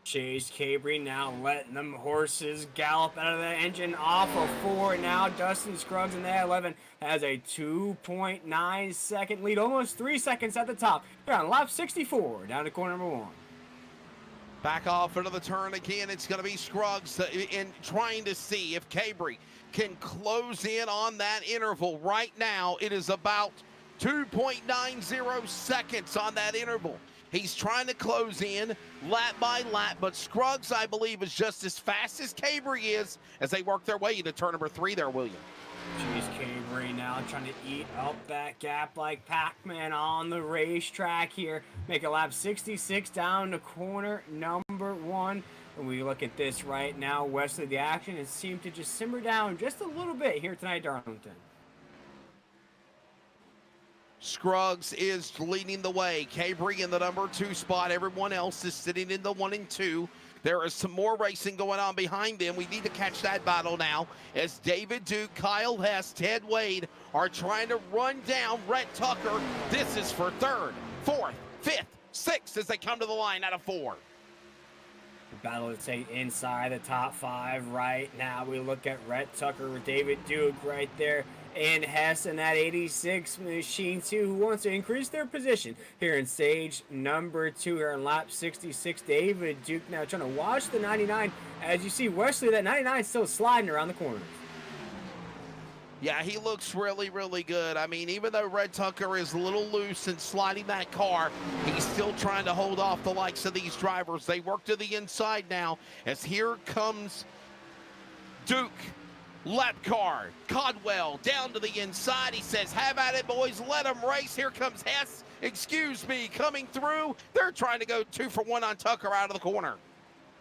Chase Cabrey now letting them horses gallop out of the engine off of 4. Now Dustin Scruggs in the 11 has a 2.9 second lead, almost 3 seconds at the top. They're on lap 64 down to corner number 1. Back off into the turn again. It's going to be Scruggs in trying to see if Cabrey can close in on that interval. Right now, it is about 2.90 seconds on that interval. He's trying to close in lap by lap, but Scruggs, I believe, is just as fast as Cabry is as they work their way into turn number 3 there, William. Chase Cabry now trying to eat up that gap like Pac-Man on the racetrack here. Make a lap 66 down to corner number 1. And we look at this right now, Wesley, the action has seemed to just simmer down just a little bit here tonight at Darlington. Scruggs is leading the way. Cabry in the number 2 spot. Everyone else is sitting in the 1 and 2. There is some more racing going on behind them. We need to catch that battle now as David Duke, Kyle Hess, Ted Wade are trying to run down Rhett Tucker. This is for 3rd, 4th, 5th, 6th as they come to the line out of 4. The battle, let's say, inside the top 5 right now. We look at Rhett Tucker with David Duke right there. And Hess in that 86 machine too, who wants to increase their position here in stage number 2 here in lap 66. David Duke now trying to watch the 99. As you see, Wesley, that 99 is still sliding around the corners. Yeah, he looks really, really good. I mean, even though Rhett Tucker is a little loose and sliding that car, he's still trying to hold off the likes of these drivers. They work to the inside now as here comes Duke. Lap car, Codwell down to the inside. He says, have at it, boys. Let them race. Here comes Hess. Excuse me, coming through. They're trying to go 2 for 1 on Tucker out of the corner.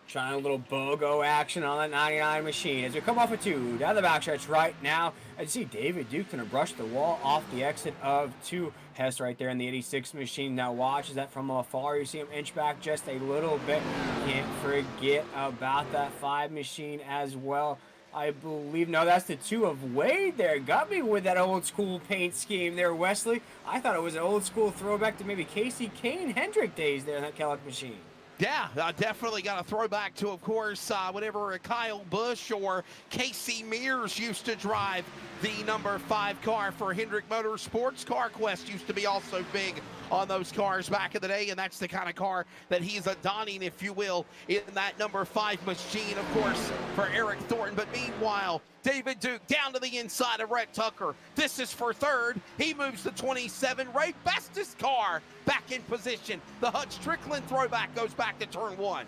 Trying a little BOGO action on that 99 machine as we come off of 2 down the backstretch right now. As you see David Duke going to brush the wall off the exit of 2. Hess right there in the 86 machine now watches that from afar. You see him inch back just a little bit. Can't forget about that 5 machine as well. I believe, no, that's the 2 of Wade there. Got me with that old school paint scheme there, Wesley. I thought it was an old school throwback to maybe Casey Kane Hendrick days there in that Kellogg machine. Yeah, definitely got a throwback to, of course, whenever Kyle Busch or Casey Mears used to drive the number 5 car for Hendrick Motorsports. CarQuest used to be also big on those cars back in the day, and that's the kind of car that he's donning, if you will, in that number 5 machine, of course, for Eric Thornton. But meanwhile, David Duke down to the inside of Rhett Tucker. This is for 3rd. He moves the 27. Ray Best's car back in position. The Hutch Strickland throwback goes back to turn 1.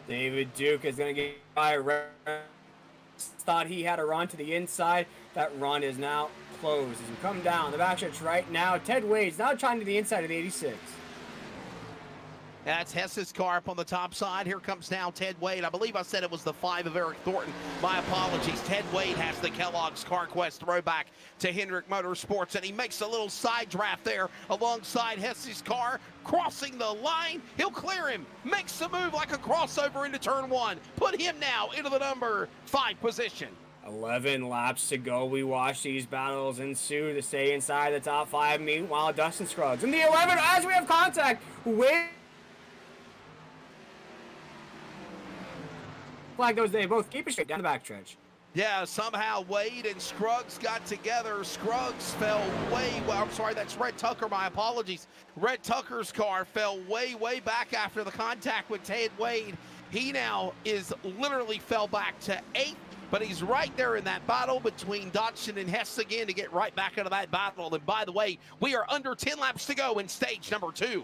David Duke is going to get by. Thought he had a run to the inside. That run is now closed. As we come down the backstretch right now, Ted Wade's now trying to the inside of the 86. That's Hess's car up on the top side. Here comes now Ted Wade. I believe I said it was the 5 of Eric Thornton. My apologies. Ted Wade has the Kellogg's CarQuest throwback to Hendrick Motorsports, and he makes a little side draft there alongside Hess's car, crossing the line. He'll clear him, makes the move like a crossover into turn 1. Put him now into the number 5 position. 11 laps to go. We watch these battles ensue to stay inside the top 5. Meanwhile, Dustin Scruggs in the 11 as we have contact with flag goes. They both keep it straight down the backstretch. Yeah, somehow Wade and Scruggs got together. Scruggs fell way, well, I'm sorry, that's Rhett Tucker, my apologies. Rhett Tucker's car fell way, way back after the contact with Ted Wade. He now is literally fell back to 8th, but he's right there in that battle between Dodson and Hess again to get right back into that battle. And by the way, we are under 10 laps to go in stage number 2.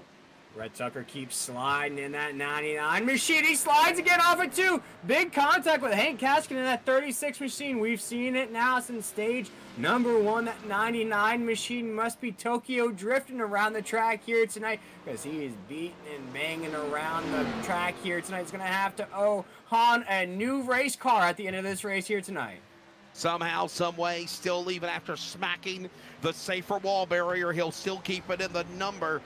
Rhett Tucker keeps sliding in that 99 machine. He slides again off it too. Big contact with Hank Kaskin in that 36 machine. We've seen it now since stage number 1. That 99 machine must be Tokyo drifting around the track here tonight because he is beating and banging around the track here tonight. He's going to have to owe Han a new race car at the end of this race here tonight. Somehow, some way, still even after smacking the safer wall barrier, he'll still keep it in the number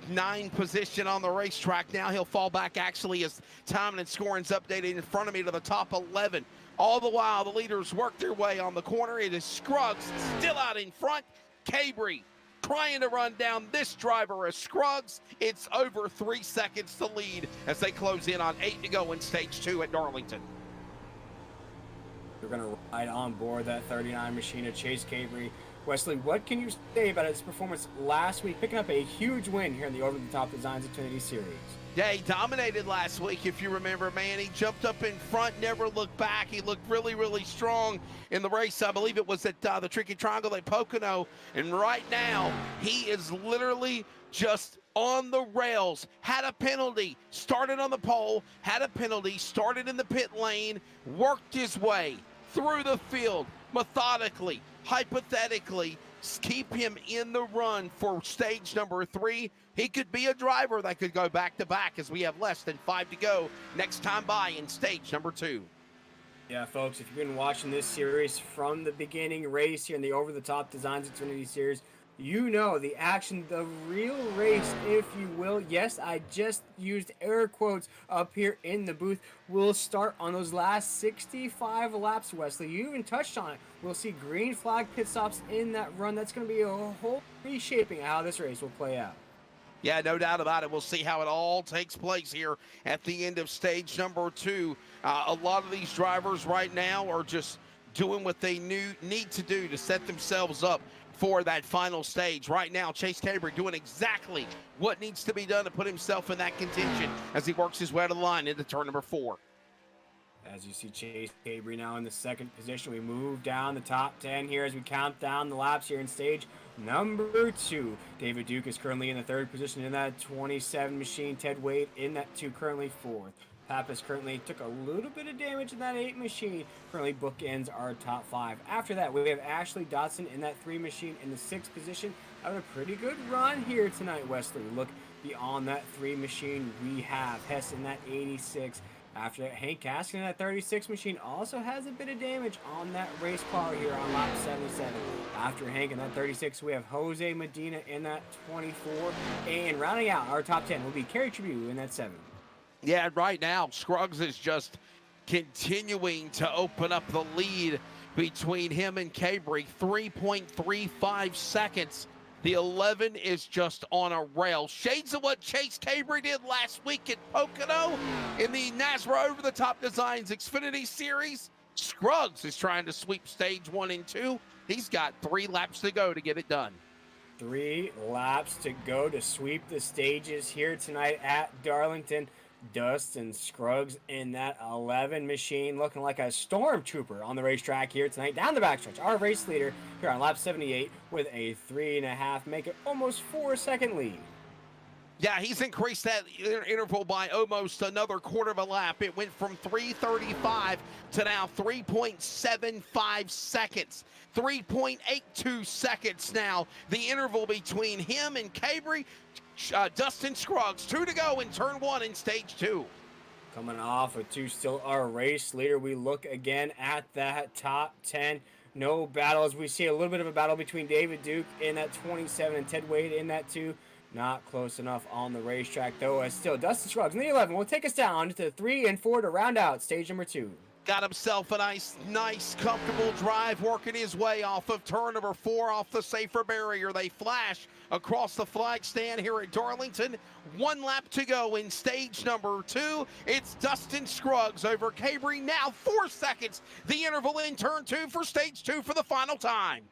9 position on the racetrack. Now he'll fall back actually as time and scoring's updated in front of me to the top 11. All the while the leaders work their way on the corner. It is Scruggs still out in front. Cabry trying to run down this driver as Scruggs. It's over 3 seconds to lead as they close in on 8 to go in stage 2 at Darlington. They're going to ride on board that 39 machine of Chase Cabry. Wesley, what can you say about his performance last week, picking up a huge win here in the over-the-top Designs Xfinity Series? Yeah, he dominated last week, if you remember, man. He jumped up in front, never looked back. He looked really, really strong in the race. I believe it was at the Tricky Triangle at Pocono. And right now, he is literally just on the rails, had a penalty, started on the pole, had a penalty, started in the pit lane, worked his way through the field methodically, hypothetically, keep him in the run for stage number 3. He could be a driver that could go back-to-back as we have less than 5 to go next time by in stage number 2. Yeah, folks, if you've been watching this series from the beginning race here in the over-the-top Designs Xfinity series, you know the action, the real race, if you will. Yes, I just used air quotes up here in the booth. Will start on those last 65 laps, Wesley. You even touched on it. We'll see green flag pit stops in that run. That's going to be a whole reshaping of how this race will play out. Yeah, no doubt about it. We'll see how it all takes place here at the end of stage number 2. A lot of these drivers right now are just doing what they need to do to set themselves up for that final stage. Right now, Chase Cabre doing exactly what needs to be done to put himself in that contention as he works his way to the line into turn number 4. As you see Chase Cabre now in the second position, we move down the top 10 here as we count down the laps here in stage number 2. David Duke is currently in the third position in that 27 machine. Ted Wade in that 2, currently 4th. Pappas currently took a little bit of damage in that 8 machine. Currently bookends our top 5. After that, we have Ashley Dotson in that 3 machine in the 6th position. Having a pretty good run here tonight, Wesley. Look beyond that 3 machine, we have Hess in that 86. After that, Hank Gaskin in that 36 machine also has a bit of damage on that race car here on lap 77. After Hank in that 36, we have Jose Medina in that 24. And rounding out our top 10 will be Kerry Tribune in that 7. Yeah, right now, Scruggs is just continuing to open up the lead between him and Cabre. 3.35 seconds. The 11 is just on a rail. Shades of what Chase Cabre did last week at Pocono in the NASRA Over the Top Designs Xfinity Series. Scruggs is trying to sweep stage 1 and 2. He's got 3 laps to go to get it done. 3 laps to go to sweep the stages here tonight at Darlington. Dustin Scruggs in that 11 machine, looking like a stormtrooper on the racetrack here tonight. Down the backstretch, our race leader here on lap 78 with a 3.5, make it almost 4-second lead. Yeah, he's increased that interval by almost another quarter of a lap. It went from 3:35 to now 3.75 seconds. 3.82 seconds now. The interval between him and Cabre. Dustin Scruggs, 2 to go in turn 1 in stage 2. Coming off with 2 still our race leader. We look again at that top 10. No battles. We see a little bit of a battle between David Duke in that 27 and Ted Wade in that 2. Not close enough on the racetrack, though, as still Dustin Scruggs in the 11 will take us down to 3 and 4 to round out stage number 2. Got himself a nice, comfortable drive, working his way off of turn number 4, off the safer barrier. They flash across the flag stand here at Darlington. 1 lap to go in stage number 2. It's Dustin Scruggs over Cabre. Now 4 seconds. The interval in turn 2 for stage 2 for the final time.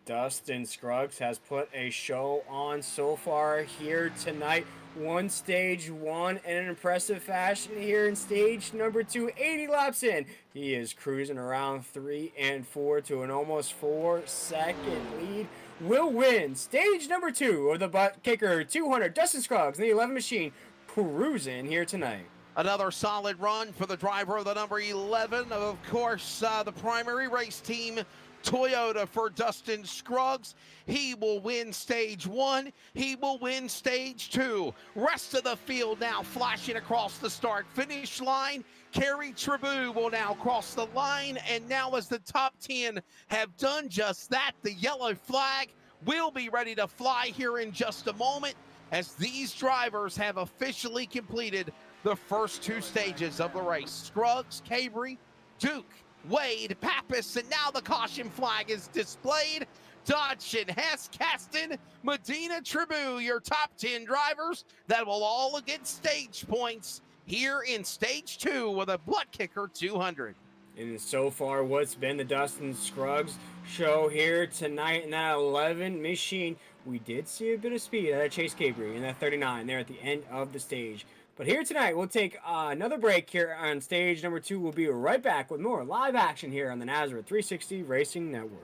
Dustin Scruggs has put a show on so far here tonight. Won stage 1 in an impressive fashion here in stage number 2. 80 laps in. He is cruising around 3 and 4 to an almost 4-second lead. Will win stage number 2 of the ButtKicker 200. Dustin Scruggs in the 11 machine cruising here tonight. Another solid run for the driver of the number 11. Of course, the primary race team Toyota for Dustin Scruggs. He will win stage 1. He will win stage 2. Rest of the field now flashing across the start-finish line. Kerry Tribune will now cross the line. And now as the top 10 have done just that, the yellow flag will be ready to fly here in just a moment as these drivers have officially completed the first 2 stages of the race. Scruggs, Cabre, Duke, Wade, Pappas, and now the caution flag is displayed. Dodson, Hess, Caston, Medina, Tribune, your top 10 drivers that will all get stage points here in stage 2 with a ButtKicker 200. And so far, what's been the Dustin Scruggs show here tonight in that 11 machine. We did see a bit of speed out of Chase Cabre in that 39 there at the end of the stage. But here tonight, we'll take another break here on stage number 2. We'll be right back with more live action here on the NASRA 360 Racing Network.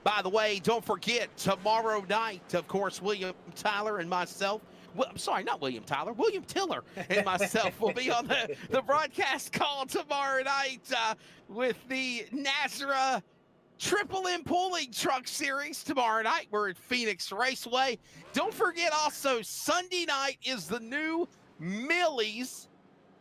By the way, don't forget, tomorrow night, of course, William Tyler and myself, well, I'm sorry, not William Tyler, William Tiller and myself will be on the broadcast call tomorrow night with the NASRA Triple M Pulling Truck Series tomorrow night. We're at Phoenix Raceway. Don't forget also, Sunday night is the new Millie's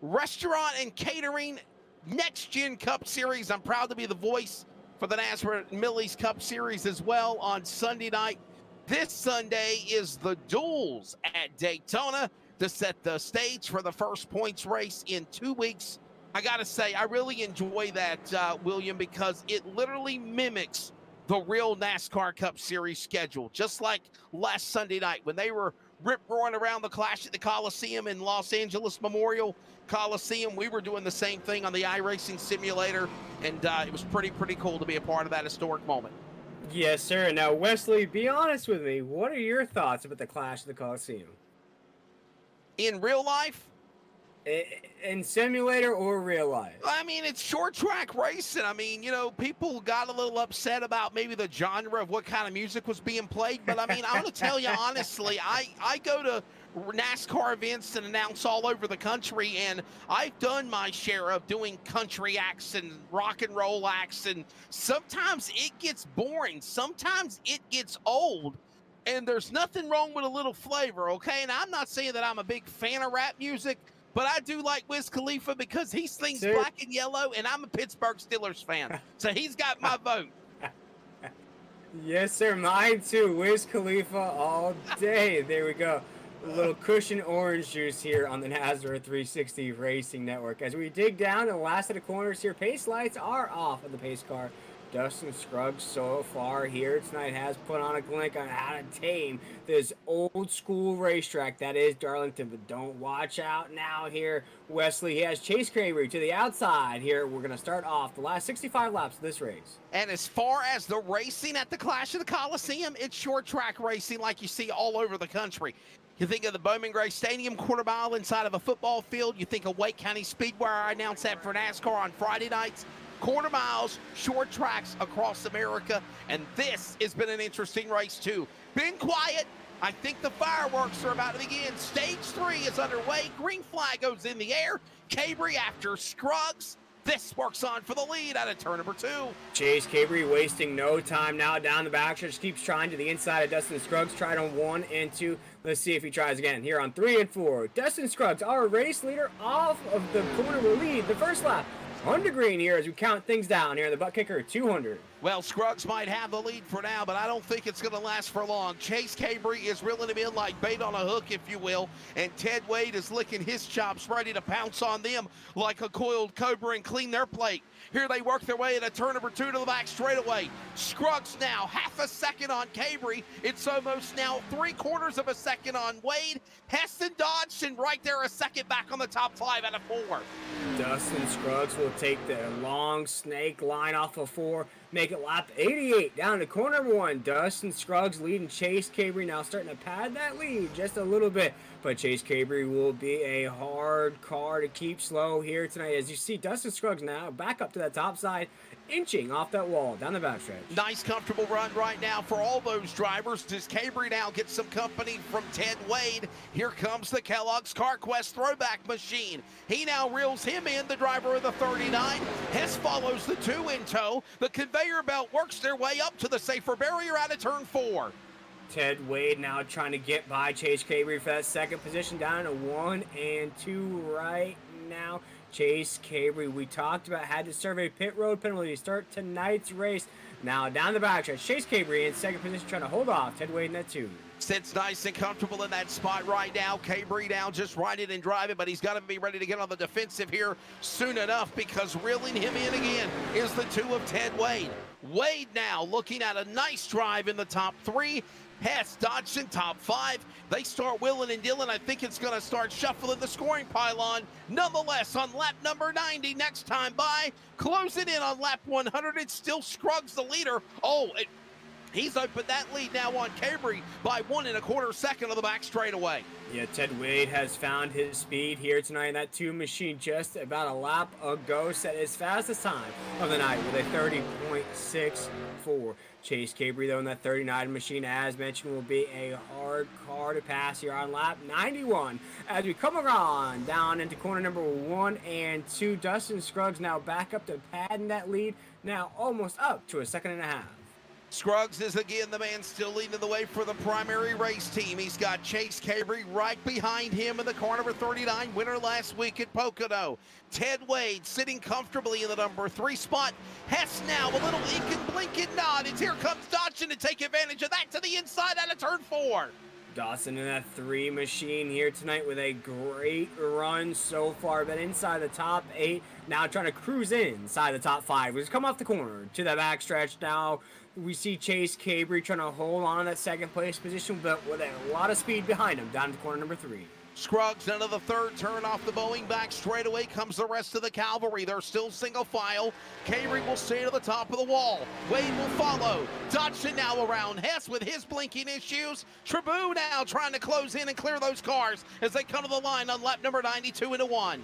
Restaurant and Catering Next Gen Cup Series. I'm proud to be the voice for the NASRA Millie's Cup Series as well on Sunday night. This Sunday is the duels at Daytona to set the stage for the first points race in 2 weeks. I got to say, I really enjoy that, William, because it literally mimics the real NASCAR Cup Series schedule. Just like last Sunday night when they were rip-roaring around the Clash at the Coliseum in Los Angeles Memorial Coliseum, we were doing the same thing on the iRacing simulator, and it was pretty cool to be a part of that historic moment. Yes, sir. Now, Wesley, be honest with me. What are your thoughts about the Clash of the Coliseum? In real life? In simulator or real life? I mean, it's short track racing. I mean, you know, people got a little upset about maybe the genre of what kind of music was being played. But I mean, I'm going to tell you honestly, I go to NASCAR events and announce all over the country, and I've done my share of doing country acts and rock and roll acts, and sometimes it gets boring. Sometimes it gets old. And there's nothing wrong with a little flavor, okay? And I'm not saying that I'm a big fan of rap music, but I do like Wiz Khalifa because he sings black and yellow, and I'm a Pittsburgh Steelers fan. So he's got my vote. Yes, sir. Mine too. Wiz Khalifa all day. There we go. A little cushion orange juice here on the NASRA 360 Racing Network. As we dig down to the last of the corners here, pace lights are off of the pace car. Dustin Scruggs so far here tonight has put on a glint on how to tame this old school racetrack that is Darlington. But don't watch out now here, Wesley. He has Chase Cravery to the outside here. We're going to start off the last 65 laps of this race. And as far as the racing at the Clash of the Coliseum, it's short track racing like you see all over the country. You think of the Bowman Gray Stadium quarter mile inside of a football field. You think of Wake County Speedway. I announced that for NASCAR on Friday nights. Quarter miles, short tracks across America, and this has been an interesting race too. Been quiet. I think the fireworks are about to begin. Stage 3 is underway. Green flag goes in the air. Cambry after Scruggs. This works on for the lead out of turn number 2. Chase Cambry wasting no time now down the back. Just keeps trying to the inside of Dustin Scruggs. Tried on 1 and 2. Let's see if he tries again here on 3 and 4. Dustin Scruggs, our race leader, off of the corner will lead the first lap. Under green here as we count things down here in the ButtKicker 200. Well, Scruggs might have the lead for now, but I don't think it's going to last for long. Chase Cambry is reeling him in like bait on a hook, if you will, and Ted Wade is licking his chops, ready to pounce on them like a coiled cobra and clean their plate. Here they work their way at a turn number 2 to the back straightaway. Scruggs now half a second on Cambry. It's almost now 3/4 of a second on Wade. Heston Dodson right there a second back on the top 5 out of 4. Dustin Scruggs will take the long snake line off of 4. Make it lap 88 down to corner 1. Dustin Scruggs leading Chase Cambry, now starting to pad that lead just a little bit. But Chase Cambry will be a hard car to keep slow here tonight. As you see, Dustin Scruggs now back up to that top side, inching off that wall down the backstretch. Nice, comfortable run right now for all those drivers. Does Cambry now get some company from Ted Wade? Here comes the Kellogg's CarQuest throwback machine. He now reels him in, the driver of the 39. Hess follows the 2 in tow. The conveyor belt works their way up to the safer barrier out of turn 4. Ted Wade now trying to get by Chase Cambry for that second position down to 1 and 2 right now. Chase Cambry, we talked about, had to serve a pit road penalty to start tonight's race. Now down the backstretch, Chase Cambry in second position trying to hold off Ted Wade in that 2. Sits nice and comfortable in that spot right now. Cambry now just riding and driving, but he's got to be ready to get on the defensive here soon enough, because reeling him in again is the 2 of Ted Wade. Wade now looking at a nice drive in the top 3. Hess, Dodson, top 5. They start willing and dealing. I think it's going to start shuffling the scoring pylon. Nonetheless, on lap number 90, next time by, closing in on lap 100, it's still Scruggs the leader. Oh, He's opened that lead now on Cabry by 1.25 seconds on the back straightaway. Yeah, Ted Wade has found his speed here tonight in that 2 machine just about a lap ago. Set his fastest time of the night with a 30.64. Chase Cabry, though, in that 39 machine, as mentioned, will be a hard car to pass here on lap 91. As we come around down into corner number 1 and 2, Dustin Scruggs now back up to padding that lead, now almost up to a 1.5 seconds. Scruggs is again the man still leading the way for the primary race team. He's got Chase Cabry right behind him in the car number 39, winner last week at Pocono. Ted Wade sitting comfortably in the number 3 spot. Hess now a little ink and blink and nod. It's here comes Dodson to take advantage of that to the inside out of turn 4. Dawson in that 3 machine here tonight with a great run so far. Been inside the top 8, now trying to cruise inside the top 5. We've come off the corner to the backstretch now. We see Chase Cabry trying to hold on to that 2nd place position, but with a lot of speed behind him down to corner number 3. Scruggs into the 3rd turn off the Boeing back straightaway comes the rest of the cavalry. They're still single file. Cabry will stay to the top of the wall. Wade will follow. Dodson now around Hess with his blinking issues. Trabou now trying to close in and clear those cars as they come to the line on lap number 92 into 1.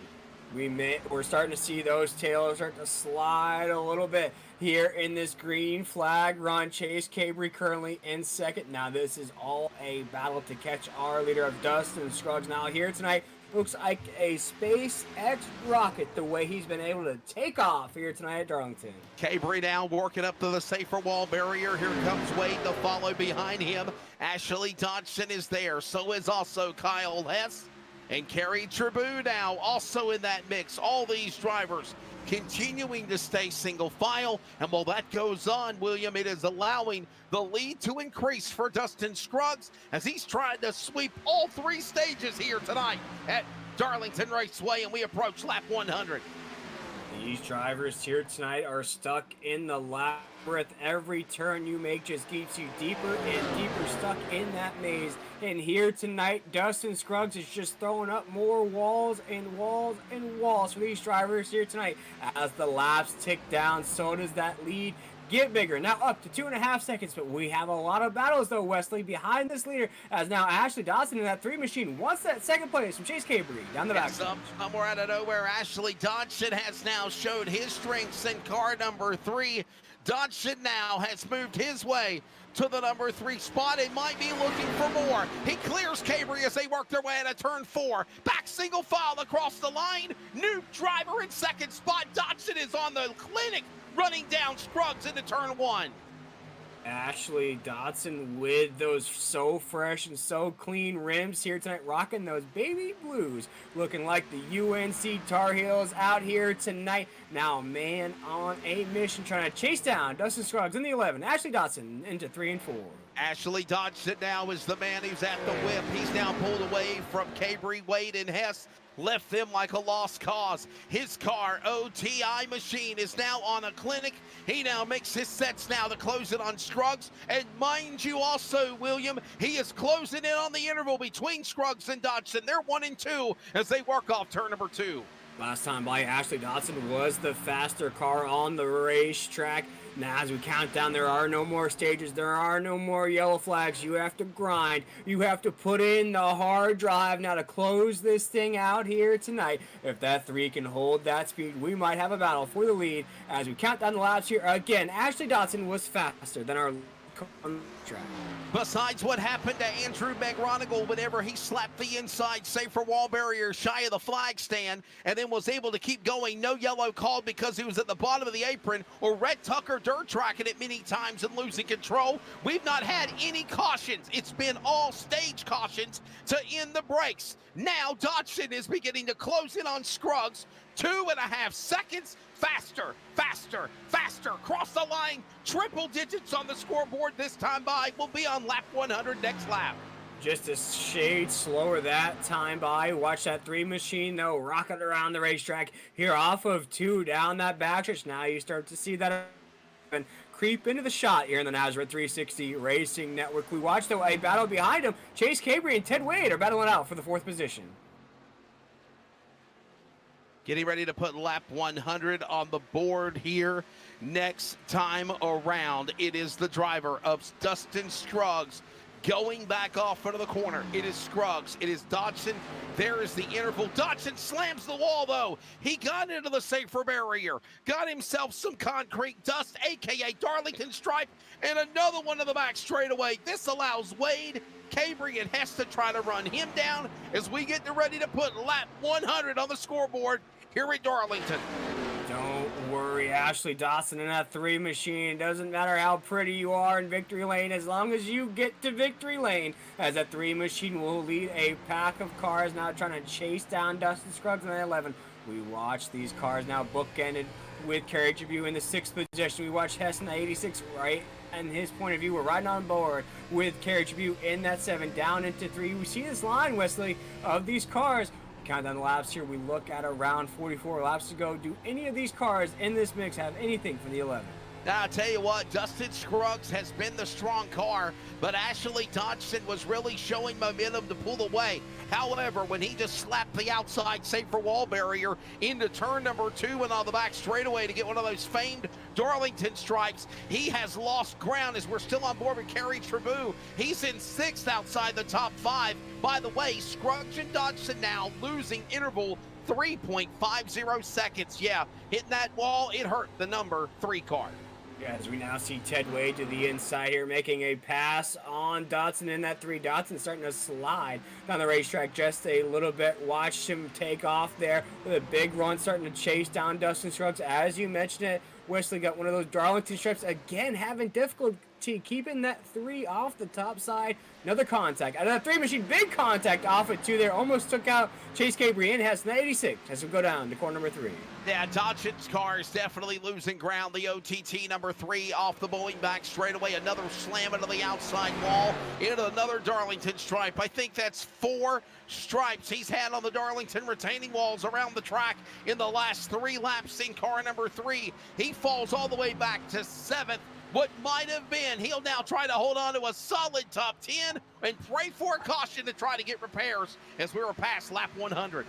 We're starting to see those tails start to slide a little bit here in this green flag run. Chase Cabry currently in 2nd. Now this is all a battle to catch our leader of Dustin Scruggs. Now here tonight looks like a SpaceX rocket the way he's been able to take off here tonight at Darlington. Cabry now working up to the safer wall barrier. Here comes Wade to follow behind him. Ashley Dodson is there. So is also Kyle Hess. And Kerry Trabou now also in that mix. All these drivers continuing to stay single file. And while that goes on, William, it is allowing the lead to increase for Dustin Scruggs as he's trying to sweep all 3 stages here tonight at Darlington Raceway, and we approach lap 100. These drivers here tonight are stuck in the labyrinth. Every turn you make just keeps you deeper and deeper stuck in that maze. And here tonight, Dustin Scruggs is just throwing up more walls and walls and walls for these drivers here tonight. As the laps tick down, so does that lead get bigger. Now up to 2.5 seconds, but we have a lot of battles though, Wesley, behind this leader, as now Ashley Dodson in that 3 machine wants that 2nd place from Chase Cabry down the back. Somewhere out of nowhere, Ashley Dodson has now showed his strengths in car number 3. Dodson now has moved his way to the number 3 spot and might be looking for more. He clears Cabry as they work their way out of turn 4. Back single file across the line. New driver in 2nd spot. Dodson is on the clinic, running down Scruggs into turn 1. Ashley Dodson with those so fresh and so clean rims here tonight, rocking those baby blues, looking like the UNC Tar Heels out here tonight. Now a man on a mission trying to chase down Dustin Scruggs in the 11. Ashley Dodson into 3 and 4. Ashley Dodson now is the man who's at the whip. He's now pulled away from Cabry, Wade, and Hess. Left them like a lost cause. His car, OTI machine, is now on a clinic. He now makes his sets now to close it on Scruggs. And mind you also, William, he is closing in on the interval between Scruggs and Dodson. They're 1 and 2 as they work off turn number 2. Last time by, Ashley Dodson was the faster car on the racetrack. Now, as we count down, there are no more stages. There are no more yellow flags. You have to grind. You have to put in the hard drive now to close this thing out here tonight. If that 3 can hold that speed, we might have a battle for the lead. As we count down the laps here, again, Ashley Dodson was faster than our track. Besides what happened to Andrew McGonigal whenever he slapped the inside safer wall barrier shy of the flag stand and then was able to keep going, no yellow called because he was at the bottom of the apron, or Red Tucker dirt tracking it many times and losing control. We've not had any cautions. It's been all stage cautions to end the brakes. Now Dodson is beginning to close in on Scruggs. 2.5 seconds faster, faster, faster. Cross the line, triple digits on the scoreboard this time by. We'll be on lap 100 next lap. Just a shade slower that time by. Watch that 3 machine though, rocking around the racetrack here off of 2 down that backstretch. Now you start to see that creep into the shot here in the Nazareth 360 Racing Network. We watch though a battle behind him. Chase Cabry and Ted Wade are battling out for the 4th position. Getting ready to put lap 100 on the board here. Next time around, it is the driver of Dustin Scruggs going back off into the corner. It is Scruggs. It is Dodson. There is the interval. Dodson slams the wall, though. He got into the safer barrier, got himself some concrete dust, a.k.a. Darlington stripe, and another one to the back straightaway. This allows Wade, Cabry, and Hess to try to run him down as we get ready to put lap 100 on the scoreboard here at Darlington. Don't worry, Ashley Dawson in that 3 machine. Doesn't matter how pretty you are in victory lane, as long as you get to victory lane, as that 3 machine will lead a pack of cars now trying to chase down Dustin Scruggs in that 11. We watch these cars now bookended with Carriage of You in the 6th position. We watch Hess in the 86 right, and his point of view, we're riding on board with Carriage of You in that 7 down into 3. We see this line, Wesley, of these cars. Count down the laps here. We look at around 44 laps to go. Do any of these cars in this mix have anything for the 11? Now, I'll tell you what, Dustin Scruggs has been the strong car, but Ashley Dodson was really showing momentum to pull away. However, when he just slapped the outside safer wall barrier into turn number 2 and on the back straightaway to get one of those famed Darlington stripes, he has lost ground as we're still on board with Kerry Trabou. He's in 6th outside the top 5. By the way, Scruggs and Dodson now losing interval 3.50 seconds. Yeah, hitting that wall, it hurt the number 3 car. As we now see Ted Wade to the inside here, making a pass on Dodson in that 3. Dodson starting to slide down the racetrack just a little bit. Watch him take off there with a big run, starting to chase down Dustin Scruggs. As you mentioned it, Wesley got one of those Darlington strips again, having difficulty keeping that 3 off the top side. Another contact. Another 3 machine, big contact off it too there. Almost took out Chase Cabry and Hess in the 86 as we go down to corner number 3. Yeah, Dodson's car is definitely losing ground. The OTT number 3 off the Boeing back straightaway. Another slam into the outside wall. Into another Darlington stripe. I think that's 4 stripes he's had on the Darlington retaining walls around the track in the last 3 laps in car number 3. He falls all the way back to 7th. What might have been. He'll now try to hold on to a solid top 10 and pray for a caution to try to get repairs as we were past lap 100.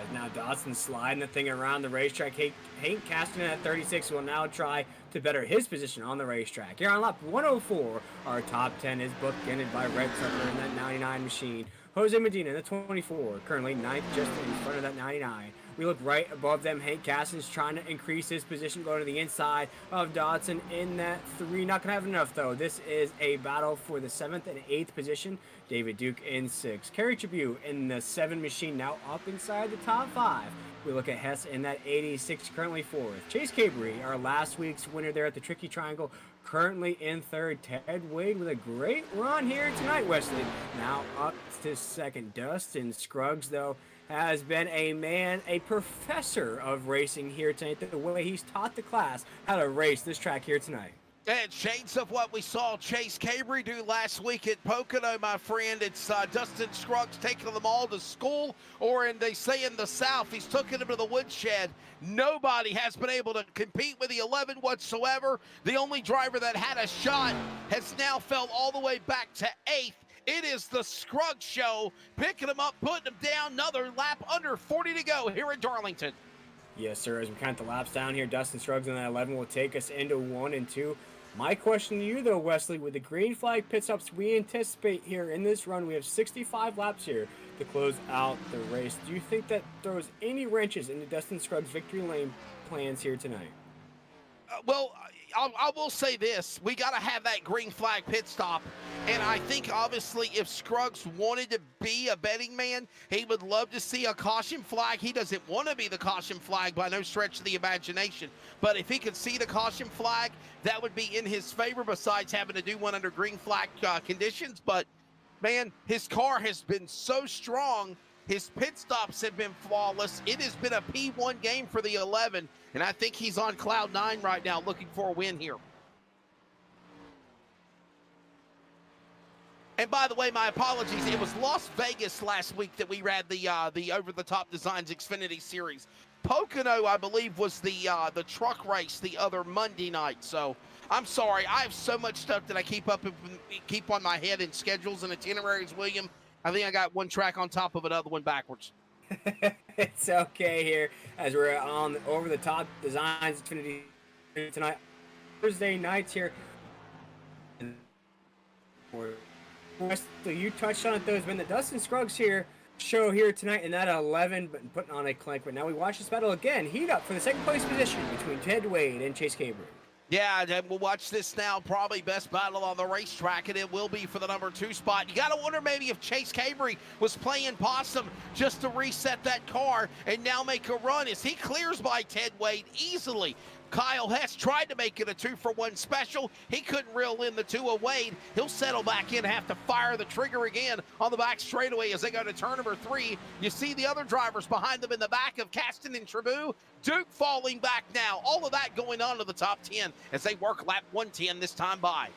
As now Dodson sliding the thing around the racetrack. Hank Caston at 36 will now try to better his position on the racetrack. Here on lap 104, our top 10 is bookended by Red Sucker in that 99 machine. Jose Medina in the 24, currently 9th just in front of that 99. We look right above them. Hank Caston's trying to increase his position, going to the inside of Dodson in that 3. Not going to have enough, though. This is a battle for the 7th and 8th position. David Duke in 6. Kerry Trabou in the 7 machine, now up inside the top 5. We look at Hess in that 86, currently 4th. Chase Cabry, our last week's winner there at the Tricky Triangle, currently in 3rd. Ted Wade with a great run here tonight, Wesley. Now up to 2nd. Dustin Scruggs, though, has been a professor of racing here tonight. The way he's taught the class how to race this track here tonight. And shades of what we saw Chase Cabry do last week at Pocono, my friend. It's Dustin Scruggs taking them all to school, or they say in the South, he's taking them to the woodshed. Nobody has been able to compete with the 11 whatsoever. The only driver that had a shot has now fell all the way back to 8th. It is the Scruggs show, picking them up, putting them down. Another lap under 40 to go here at Darlington. Yes, sir. As we count the laps down here, Dustin Scruggs in that 11 will take us into 1 and 2. My question to you, though, Wesley, with the green flag pit stops we anticipate here in this run, we have 65 laps here to close out the race. Do you think that throws any wrenches into Dustin Scruggs' victory lane plans here tonight? Well, I will say this. We got to have that green flag pit stop. And I think, obviously, if Scruggs wanted to be a betting man, he would love to see a caution flag. He doesn't want to be the caution flag by no stretch of the imagination. But if he could see the caution flag, that would be in his favor, besides having to do one under green flag conditions. But, man, his car has been so strong. His pit stops have been flawless. It has been a P1 game for the 11, and I think he's on cloud 9 right now looking for a win here. And by the way, my apologies. It was Las Vegas last week that we ran the Over-the-Top Designs Xfinity Series. Pocono, I believe, was the truck race the other Monday night. So I'm sorry. I have so much stuff that I keep on my head in schedules and itineraries, William. I think I got one track on top of another one backwards. It's okay here as we're on over the top designs Xfinity tonight. Thursday nights here. You touched on it, though. Has been the Dustin Scruggs here show here tonight, and that at 11, but putting on a clank. But now we watch this battle again heat up for the second place position between Ted Wade and Chase Cabre. Yeah, and we'll watch this now. Probably best battle on the racetrack, and it will be for the number 2 spot. You got to wonder maybe if Chase Cabre was playing possum just to reset that car and now make a run as he clears by Ted Wade easily. Kyle Hess tried to make it a 2-for-1 special. He couldn't reel in the 2 of Wade. He'll settle back in, have to fire the trigger again on the back straightaway as they go to turn number 3. You see the other drivers behind them in the back of Caston and Trabue. Duke falling back now. All of that going on to the top 10 as they work lap 110 this time by.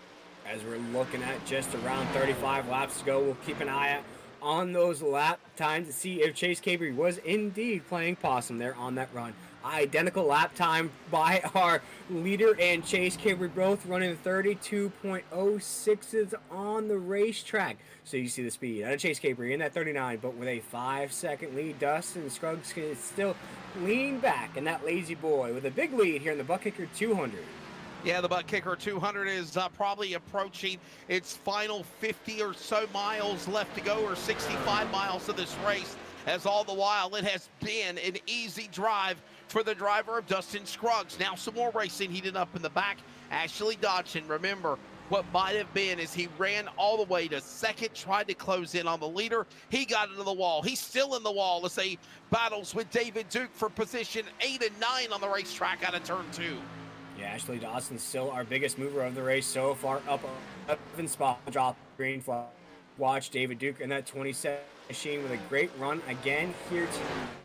As we're looking at just around 35 laps to go, we'll keep an eye out on those lap times to see if Chase Cabre was indeed playing possum there on that run. Identical lap time by our leader and Chase Cabre, both running 32.06s on the racetrack. So you see the speed out of Chase Cabre in that 39, but with a 5-second lead. Dustin Scruggs can still lean back, and that lazy boy with a big lead here in the ButtKicker 200. Yeah, the ButtKicker 200 is probably approaching its final 50 or so miles left to go, or 65 miles of this race, as all the while it has been an easy drive for the driver of Dustin Scruggs. Now some more racing heated up in the back. Ashley Dodson, remember, what might have been is he ran all the way to second, tried to close in on the leader. He got into the wall. He's still in the wall as they battles with David Duke for position 8 and 9 on the racetrack out of turn 2. Yeah, Ashley Dawson's still our biggest mover of the race so far, up in spot, drop green flag. Watch David Duke in that 27 machine with a great run again here.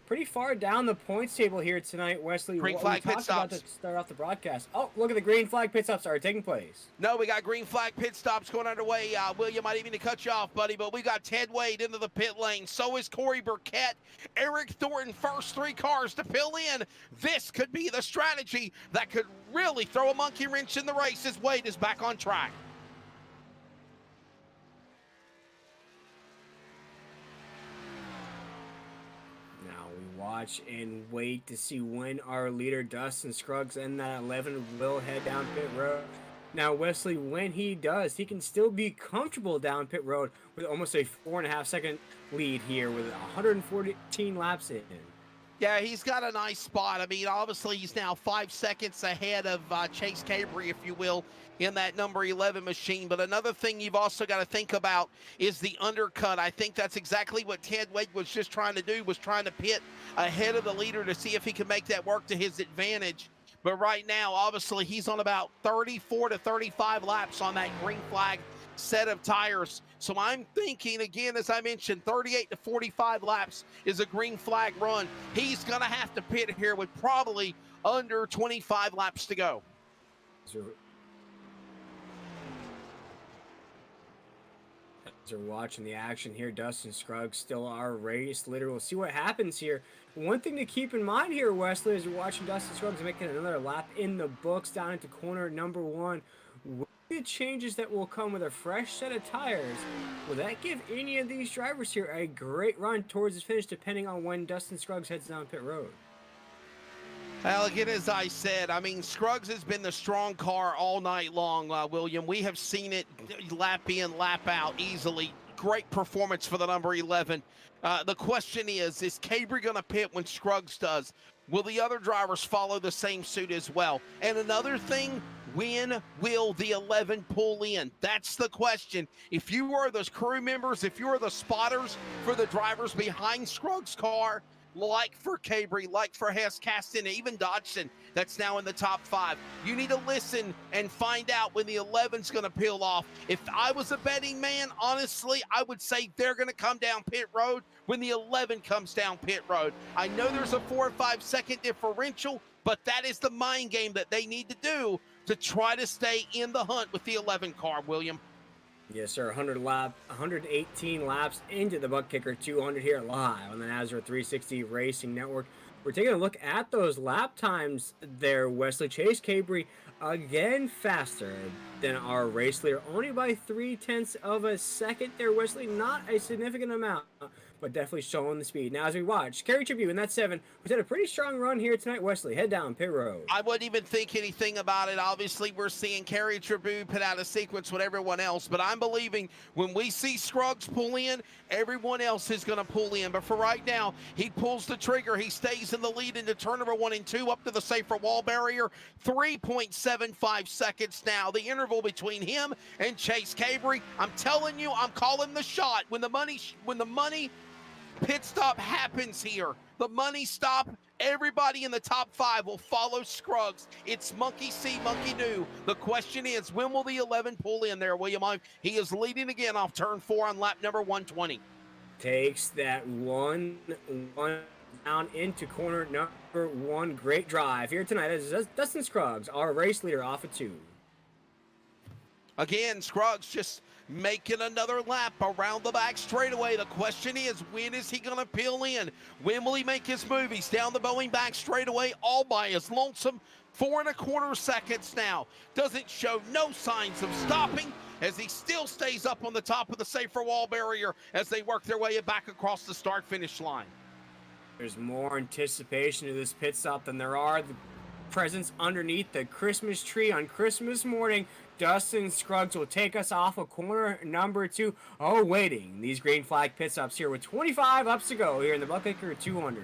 Pretty far down the points table here tonight, Wesley. Green flag pit stops. About to start off the broadcast. Oh, look at the green flag pit stops are taking place. No, we got green flag pit stops going underway. William, I didn't mean to cut you off, buddy, but we got Ted Wade into the pit lane. So is Corey Burkett. Eric Thornton, first 3 cars to pill in. This could be the strategy that could really throw a monkey wrench in the race as Wade is back on track. Watch and wait to see when our leader Dustin Scruggs and that 11 will head down pit road. Now Wesley, when he does, he can still be comfortable down pit road with almost a 4.5 second lead here with 114 laps in. Yeah, he's got a nice spot. I mean, obviously he's now 5 seconds ahead of Chase Cabre, if you will, in that number 11 machine. But another thing you've also got to think about is the undercut. I think that's exactly what Ted Wade was just trying to do, was trying to pit ahead of the leader to see if he could make that work to his advantage. But right now, obviously, he's on about 34 to 35 laps on that green flag set of tires. So I'm thinking, again, as I mentioned, 38 to 45 laps is a green flag run. He's going to have to pit here with probably under 25 laps to go. As we're watching the action here, Dustin Scruggs still our race leader. We'll see what happens here. One thing to keep in mind here, Wesley, as you're watching Dustin Scruggs making another lap in the books down into corner number 1. The changes that will come with a fresh set of tires, will that give any of these drivers here a great run towards the finish, depending on when Dustin Scruggs heads down pit road? Well, again, as I said, I mean, Scruggs has been the strong car all night long, William. We have seen it lap in, lap out easily. Great performance for the number 11. The question is Cabre going to pit when Scruggs does? Will the other drivers follow the same suit as well? And another thing, when will the 11 pull in? That's the question. If you are those crew members, if you are the spotters for the drivers behind Scruggs' car, like for Cabre, like for Hess, Caston, even Dodson, that's now in the top 5. You need to listen and find out when the 11's going to peel off. If I was a betting man, honestly, I would say they're going to come down pit road when the 11 comes down pit road. I know there's a 4 or 5 second differential, but that is the mind game that they need to do to try to stay in the hunt with the 11 car, William. Yes, sir. 118 laps into the ButtKicker 200 here live on the NASCAR 360 Racing Network. We're taking a look at those lap times there, Wesley. Chase Cabry again faster than our race leader, only by 0.3 of a second there, Wesley. Not a significant amount, but definitely showing the speed. Now, as we watch, Kerry Tribune in that 7, who's had a pretty strong run here tonight, Wesley. Head down pit road. I wouldn't even think anything about it. Obviously, we're seeing Kerry Tribune put out a sequence with everyone else, but I'm believing when we see Scruggs pull in, everyone else is going to pull in. But for right now, he pulls the trigger. He stays in the lead into turn number 1 and 2 up to the safer wall barrier. 3.75 seconds now. The interval between him and Chase Cabry. I'm telling you, I'm calling the shot. When the money pit stop happens here, the money stop, everybody in the top 5 will follow Scruggs. It's monkey see, monkey do. The question is, when will the 11 pull in there, William? He is leading again off turn 4 on lap number 120. Takes that one down into corner number 1. Great drive here tonight as Dustin Scruggs, our race leader, off of 2. Again, Scruggs just making another lap around the back straightaway. The question is, when is he going to peel in? When will he make his move? He's down the Boeing back straightaway all by his lonesome. 4.25 seconds now. Doesn't show no signs of stopping as he still stays up on the top of the safer wall barrier as they work their way back across the start-finish line. There's more anticipation to this pit stop than there are the presents underneath the Christmas tree on Christmas morning. Dustin Scruggs will take us off of corner number 2. Oh, waiting these green flag pit stops here with 25 laps to go here in the ButtKicker 200.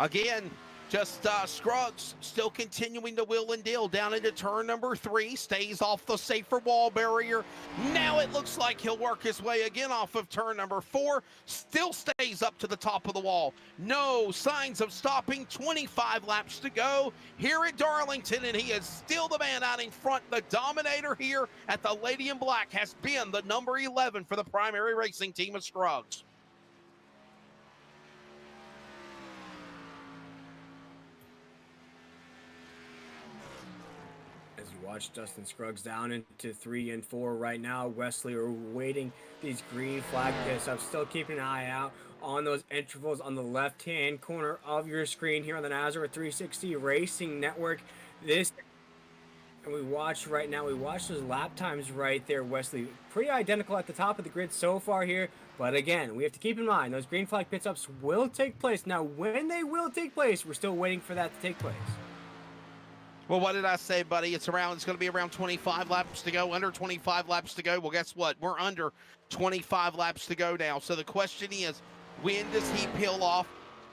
Again, just Scruggs still continuing to wheel and deal down into turn number 3. Stays off the safer wall barrier. Now it looks like he'll work his way again off of turn number 4. Still stays up to the top of the wall. No signs of stopping. 25 laps to go here at Darlington, and he is still the man out in front. The dominator here at the Lady in Black has been the number 11 for the primary racing team of Scruggs. Watch Dustin Scruggs down into 3 and 4 right now. Wesley are waiting these green flag pit stops. Still keeping an eye out on those intervals on the left-hand corner of your screen here on the NASCAR 360 Racing Network. And we watch right now. We watch those lap times right there, Wesley. Pretty identical at the top of the grid so far here. But again, we have to keep in mind those green flag pit stops will take place. Now, when they will take place, we're still waiting for that to take place. Well, what did I say, buddy? It's going to be around 25 laps to go, under 25 laps to go. Well, guess what? We're under 25 laps to go now. So the question is, when does he peel off?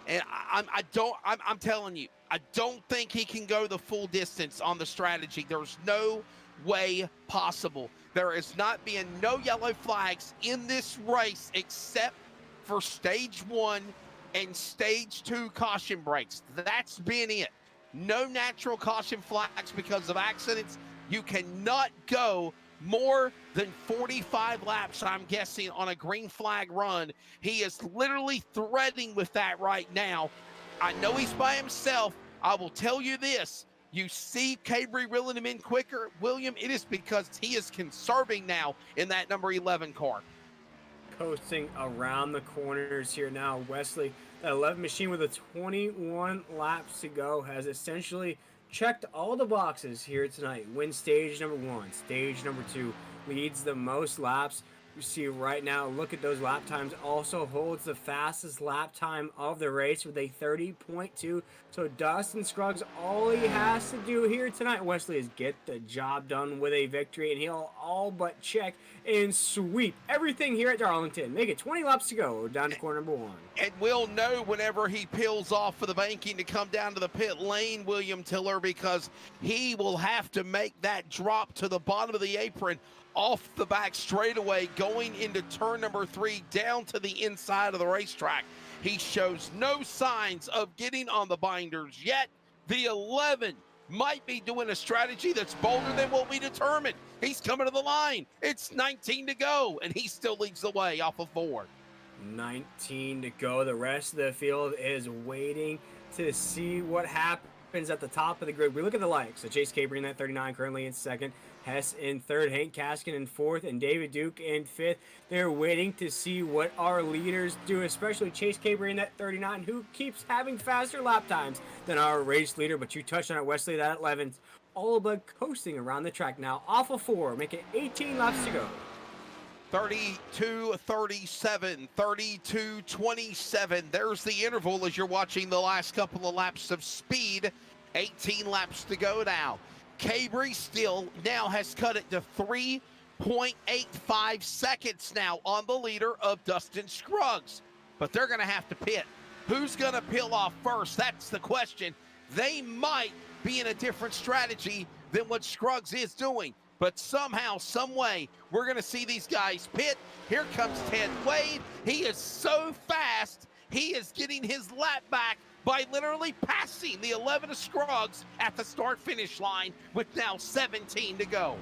And I'm telling you, I don't think he can go the full distance on the strategy. There's no way possible. There is not being no yellow flags in this race except for stage 1 and stage 2 caution breaks. That's been it. No natural caution flags because of accidents. You cannot go more than 45 laps, I'm guessing, on a green flag run. He is literally threatening with that right now. I know he's by himself. I will tell you this. You see Cabry reeling him in quicker, William, it is because he is conserving now in that number 11 car. Coasting around the corners here now, Wesley. That 11 machine with a 21 laps to go has essentially checked all the boxes here tonight. Wins stage number 1, stage number 2, leads the most laps. You see right now, look at those lap times. Also holds the fastest lap time of the race with a 30.2. So Dustin Scruggs, all he has to do here tonight, Wesley, is get the job done with a victory, and he'll all but check and sweep everything here at Darlington. Make it 20 laps to go down to corner number 1. And we'll know whenever he peels off for the banking to come down to the pit lane, William Tiller, because he will have to make that drop to the bottom of the apron off the back straightaway going into turn number 3 down to the inside of the racetrack. He shows no signs of getting on the binders yet. The 11 might be doing a strategy that's bolder than what we determined. He's coming to the line. It's 19 to go, and he still leads the way off of 4. 19 to go. The rest of the field is waiting to see what happens at the top of the grid. We look at the likes. So Chase Cabry in that 39 currently in second. Hess in third, Hank Kaskin in fourth, and David Duke in fifth. They're waiting to see what our leaders do, especially Chase Cabre in that 39, who keeps having faster lap times than our race leader. But you touched on it, Wesley, that 11's all but coasting around the track now. Off of 4, making 18 laps to go. 32-37, 32-27. There's the interval as you're watching the last couple of laps of speed. 18 laps to go now. Cabre still now has cut it to 3.85 seconds now on the leader of Dustin Scruggs. But they're going to have to pit. Who's going to peel off first? That's the question. They might be in a different strategy than what Scruggs is doing. But somehow, some way, we're going to see these guys pit. Here comes Ted Wade. He is so fast, he is getting his lap back by literally passing the 11 of Scruggs at the start-finish line with now 17 to go.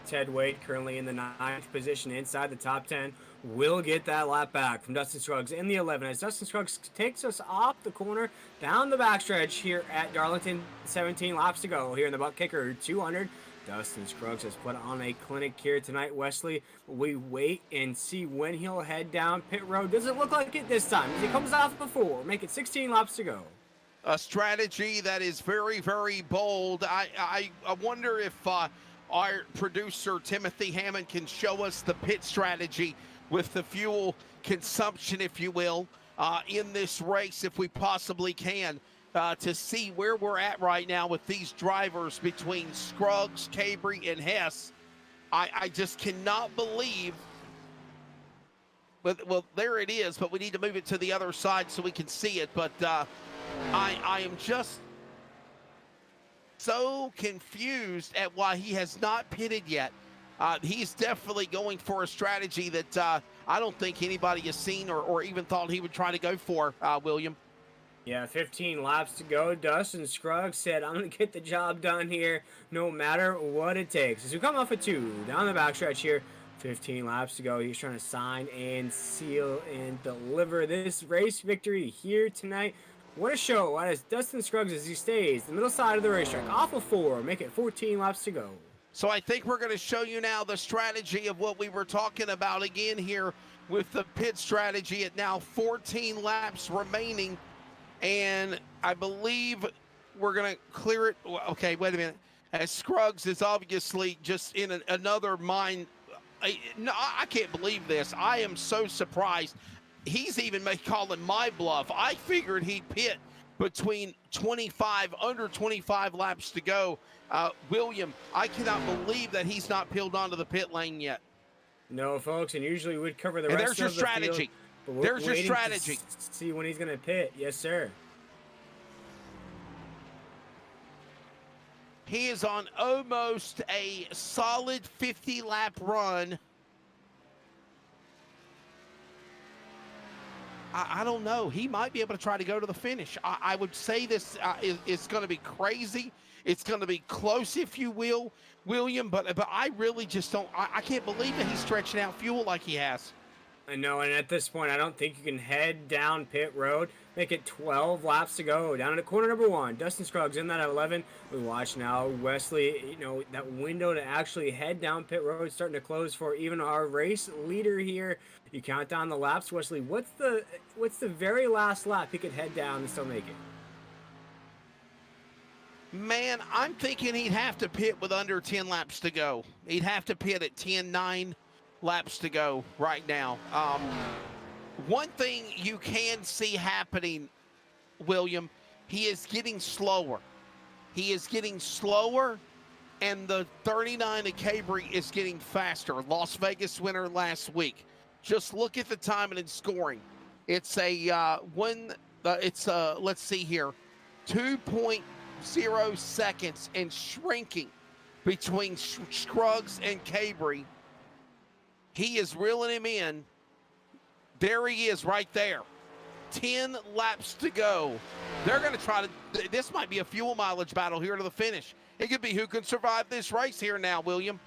Ted Wade, currently in the 9th position inside the top 10, will get that lap back from Dustin Scruggs in the 11 as Dustin Scruggs takes us off the corner down the backstretch here at Darlington. 17 laps to go here in the ButtKicker 200. Dustin Scruggs has put on a clinic here tonight, Wesley. We wait and see when he'll head down pit road. Does it look like it this time? As he comes off before, make it 16 laps to go. A strategy that is very, very bold. I wonder if our producer, Timothy Hammond, can show us the pit strategy with the fuel consumption, if you will, in this race, if we possibly can. To see where we're at right now with these drivers between Scruggs, Cabre, and Hess. I just cannot believe, well, there it is, but we need to move it to the other side so we can see it. But I am just so confused at why he has not pitted yet. He's definitely going for a strategy that I don't think anybody has seen or even thought he would try to go for, William. Yeah, 15 laps to go. Dustin Scruggs said, I'm going to get the job done here no matter what it takes. As we come off of 2, down the backstretch here, 15 laps to go. He's trying to sign and seal and deliver this race victory here tonight. What a show. As Dustin Scruggs, as he stays the middle side of the racetrack, off of 4, make it 14 laps to go. So I think we're going to show you now the strategy of what we were talking about again here with the pit strategy at now 14 laps remaining. And I believe we're going to clear it. Okay, wait a minute. As Scruggs is obviously just in another mind. No, I can't believe this. I am so surprised. He's even calling my bluff. I figured he'd pit between under 25 laps to go. William, I cannot believe that he's not peeled onto the pit lane yet. No, folks, and usually we'd cover the and rest there's your of the strategy. field. But there's your strategy. See when he's going to pit. Yes, sir. He is on almost a solid 50-lap run. I don't know. He might be able to try to go to the finish. I would say this is going to be crazy. It's going to be close, if you will, William. But I really just don't. I can't believe that he's stretching out fuel like he has. I know, and at this point, I don't think you can head down pit road. Make it 12 laps to go. Down into corner number 1. Dustin Scruggs in that at 11. We watch now Wesley, that window to actually head down pit road starting to close for even our race leader here. You count down the laps, Wesley. What's the very last lap he could head down and still make it? Man, I'm thinking he'd have to pit with under 10 laps to go. He'd have to pit at 10-9 laps to go right now. One thing you can see happening, William, he is getting slower. He is getting slower, and the 39 of Cabre is getting faster. Las Vegas winner last week. Just look at the timing and scoring. It's let's see here, 2.0 seconds and shrinking between Scruggs and Cabre. He is reeling him in. There he is right there. 10 laps to go. They're going to try to, this might be a fuel mileage battle here to the finish. It could be who can survive this race here now, William.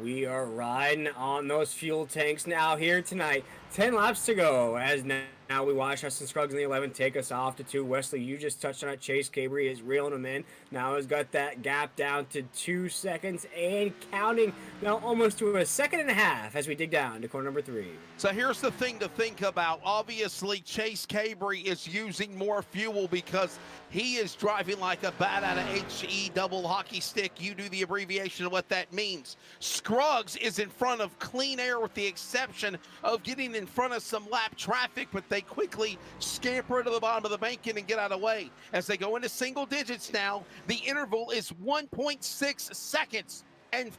We are riding on those fuel tanks now here tonight. 10 laps to go as now Now we watch Dustin Scruggs in the 11 take us off to 2. Wesley, you just touched on it. Chase Cabry is reeling him in. Now has got that gap down to 2 seconds and counting. Now almost to a second and a half as we dig down to corner number 3. So here's the thing to think about. Obviously, Chase Cabry is using more fuel because he is driving like a bat out of HE double hockey stick. You do the abbreviation of what that means. Scruggs is in front of clean air with the exception of getting in front of some lap traffic, but they quickly scamper to the bottom of the banking and get out of the way. As they go into single digits now, the interval is 1.6 seconds. And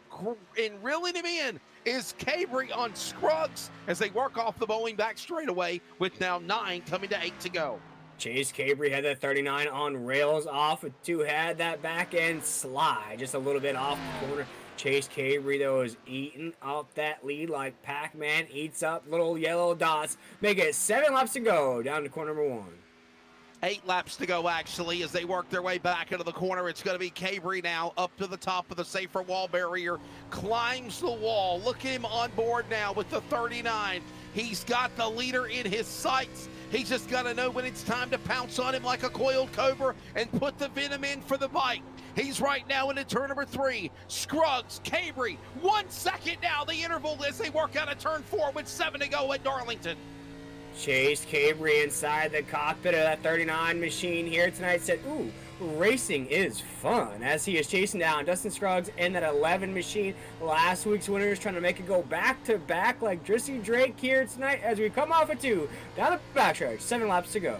reeling him in is Cabry on Scruggs as they work off the Boeing back straightaway with now 9 coming to 8 to go. Chase Cabry had that 39 on rails off with 2, had that back end slide just a little bit off the corner. Chase Cabry, though, is eating up that lead like Pac-Man eats up little yellow dots. Make it 7 laps to go down to corner number 1. 8 laps to go, actually, as they work their way back into the corner. It's going to be Cabry now up to the top of the safer wall barrier. Climbs the wall. Look at him on board now with the 39. He's got the leader in his sights. He's just got to know when it's time to pounce on him like a coiled cobra and put the venom in for the bite. He's right now into turn number 3. Scruggs, Cabry, 1 second now, the interval as they work out of turn 4 with 7 to go at Darlington. Chase Cabry inside the cockpit of that 39 machine here tonight said, ooh, racing is fun, as he is chasing down Dustin Scruggs in that 11 machine. Last week's winner is trying to make it go back-to-back like Drissy Drake here tonight as we come off a 2 down the backstretch. 7 laps to go.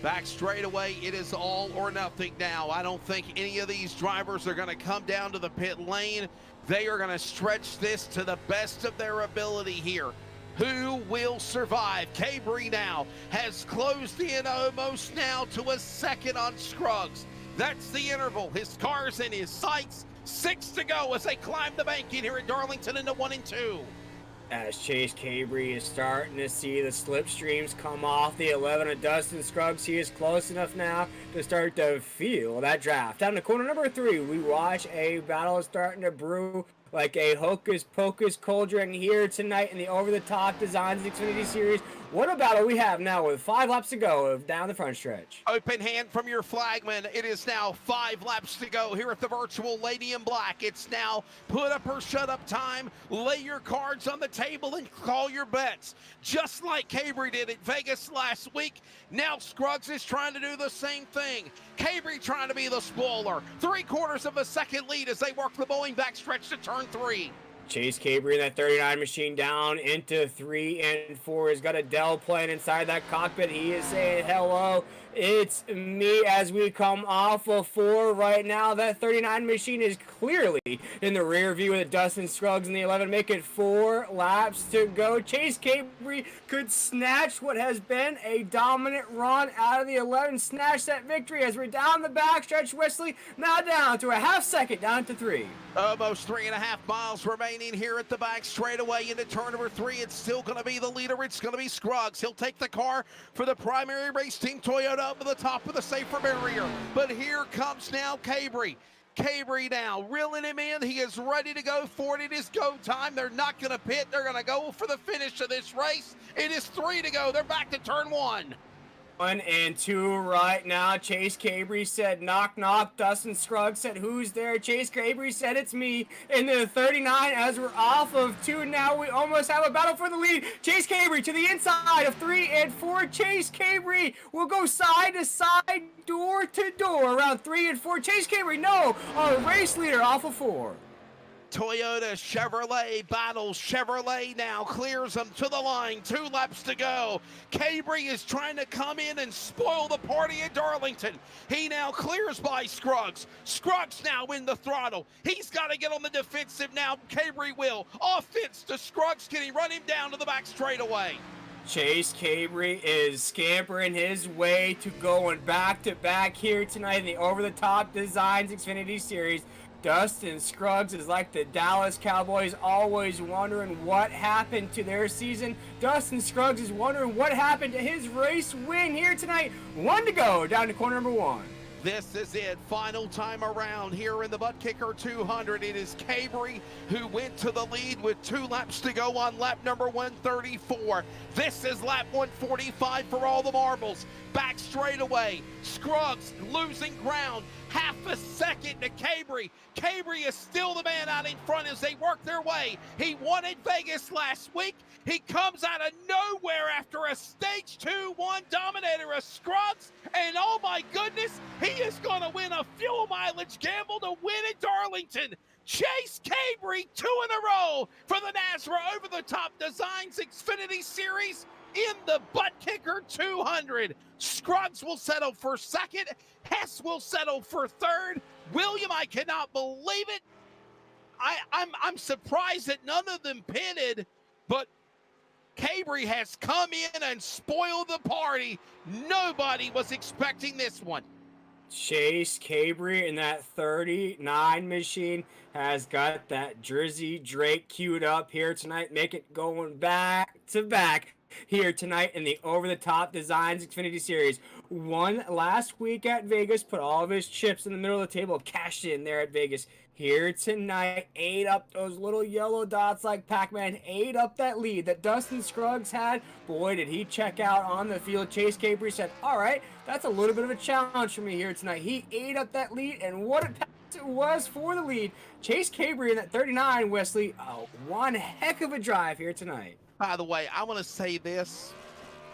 Back straightaway, it is all or nothing now. I don't think any of these drivers are going to come down to the pit lane. They are going to stretch this to the best of their ability here. Who will survive? Cabry now has closed in almost now to a second on Scruggs. That's the interval. His car's in his sights. 6 to go as they climb the banking here at Darlington into 1 and 2. As Chase Cabry is starting to see the slipstreams come off the 11 of Dustin Scruggs, he is close enough now to start to feel that draft. Down to corner number 3, we watch a battle starting to brew like a hocus pocus cauldron here tonight in the over-the-top designs Xfinity series. What a battle we have now with 5 laps to go down the front stretch. Open hand from your flagman. It is now 5 laps to go here at the virtual Lady in Black. It's now put up or shut up time. Lay your cards on the table and call your bets. Just like Cabry did at Vegas last week, now Scruggs is trying to do the same thing. Cabry trying to be the spoiler. 3/4 of a second lead as they work the Boeing backstretch to turn 3. Chase Cabry in that 39 machine down into 3 and 4. He's got Adele playing inside that cockpit. He is saying, hello, it's me, as we come off of 4 right now. That 39 machine is clearly in the rear view with Dustin Scruggs in the 11. Make it 4 laps to go. Chase Cabry could snatch what has been a dominant run out of the 11. Snatch that victory as we're down the backstretch. Wesley now down to a half second, down to 3. Almost 3.5 miles remaining here at the back straightaway into turn number 3. It's still going to be the leader. It's going to be Scruggs. He'll take the car for the primary race team Toyota up to the top of the safer barrier. But here comes now Cabry. Cabry now reeling him in. He is ready to go for it. It is go time. They're not going to pit. They're going to go for the finish of this race. It is 3 to go. They're back to turn 1. 1 and 2 right now. Chase Cabry said, knock, knock. Dustin Scruggs said, who's there? Chase Cabry said, it's me. In the 39, as we're off of 2 now, we almost have a battle for the lead. Chase Cabry to the inside of 3 and 4. Chase Cabry will go side to side, door to door around 3 and 4. Chase Cabry, no, our race leader off of 4. Toyota Chevrolet battles. Chevrolet now clears them to the line. 2 laps to go. Cabry is trying to come in and spoil the party at Darlington. He now clears by Scruggs. Scruggs now in the throttle. He's got to get on the defensive now. Cabry will. Offense to Scruggs. Can he run him down to the back straightaway? Chase Cabry is scampering his way to going back-to-back here tonight in the over-the-top designs Xfinity series. Dustin Scruggs is like the Dallas Cowboys, always wondering what happened to their season. Dustin Scruggs is wondering what happened to his race win here tonight. 1 to go down to corner number 1. This is it, final time around here in the ButtKicker 200. It is Cabry who went to the lead with 2 laps to go on lap number 134. This is lap 145 for all the marbles. Back straightaway, Scruggs losing ground, half a second to Cabry. Cabry is still the man out in front as they work their way. He won in Vegas last week. He comes out of nowhere after a stage 2-1 dominator of Scruggs, and oh my goodness, he is going to win a fuel mileage gamble to win at Darlington. Chase Cabry, 2 in a row for the NASRA Over the Top Designs Xfinity Series in the ButtKicker 200. Scruggs will settle for second. Hess will settle for third. William, I cannot believe it. I'm surprised that none of them pitted, but Cabry has come in and spoiled the party. Nobody was expecting this one. Chase Cabry in that 39 machine has got that Jersey Drake queued up here tonight. Make it going back to back here tonight in the Over the Top Designs Xfinity Series. Won last week at Vegas, put all of his chips in the middle of the table, cashed in there at Vegas. Here tonight, ate up those little yellow dots like Pac-Man, ate up that lead that Dustin Scruggs had. Boy, did he check out on the field. Chase Cabry said, all right, that's a little bit of a challenge for me here tonight. He ate up that lead, and what a pass it was for the lead. Chase Cabry in that 39, Wesley, one heck of a drive here tonight. By the way, I want to say this,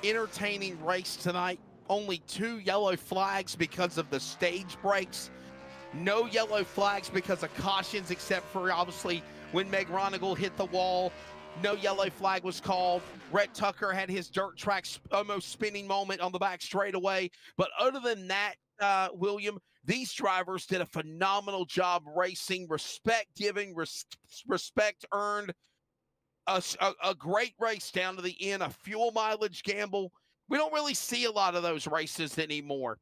entertaining race tonight. Only 2 yellow flags because of the stage breaks. No yellow flags because of cautions, except for obviously when Meg Ronigal hit the wall. No yellow flag was called. Rhett Tucker had his dirt track almost spinning moment on the back straightaway. But other than that, William, these drivers did a phenomenal job racing, respect giving, respect earned. A great race down to the end, a fuel mileage gamble. We don't really see a lot of those races anymore.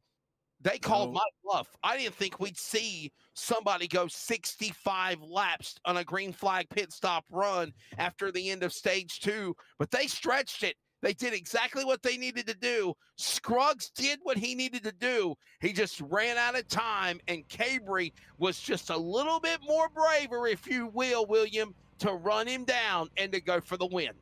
They called my bluff. I didn't think we'd see somebody go 65 laps on a green flag pit stop run after the end of stage 2, but they stretched it. They did exactly what they needed to do. Scruggs did what he needed to do. He just ran out of time, and Cabry was just a little bit more braver, if you will, William, to run him down and to go for the win.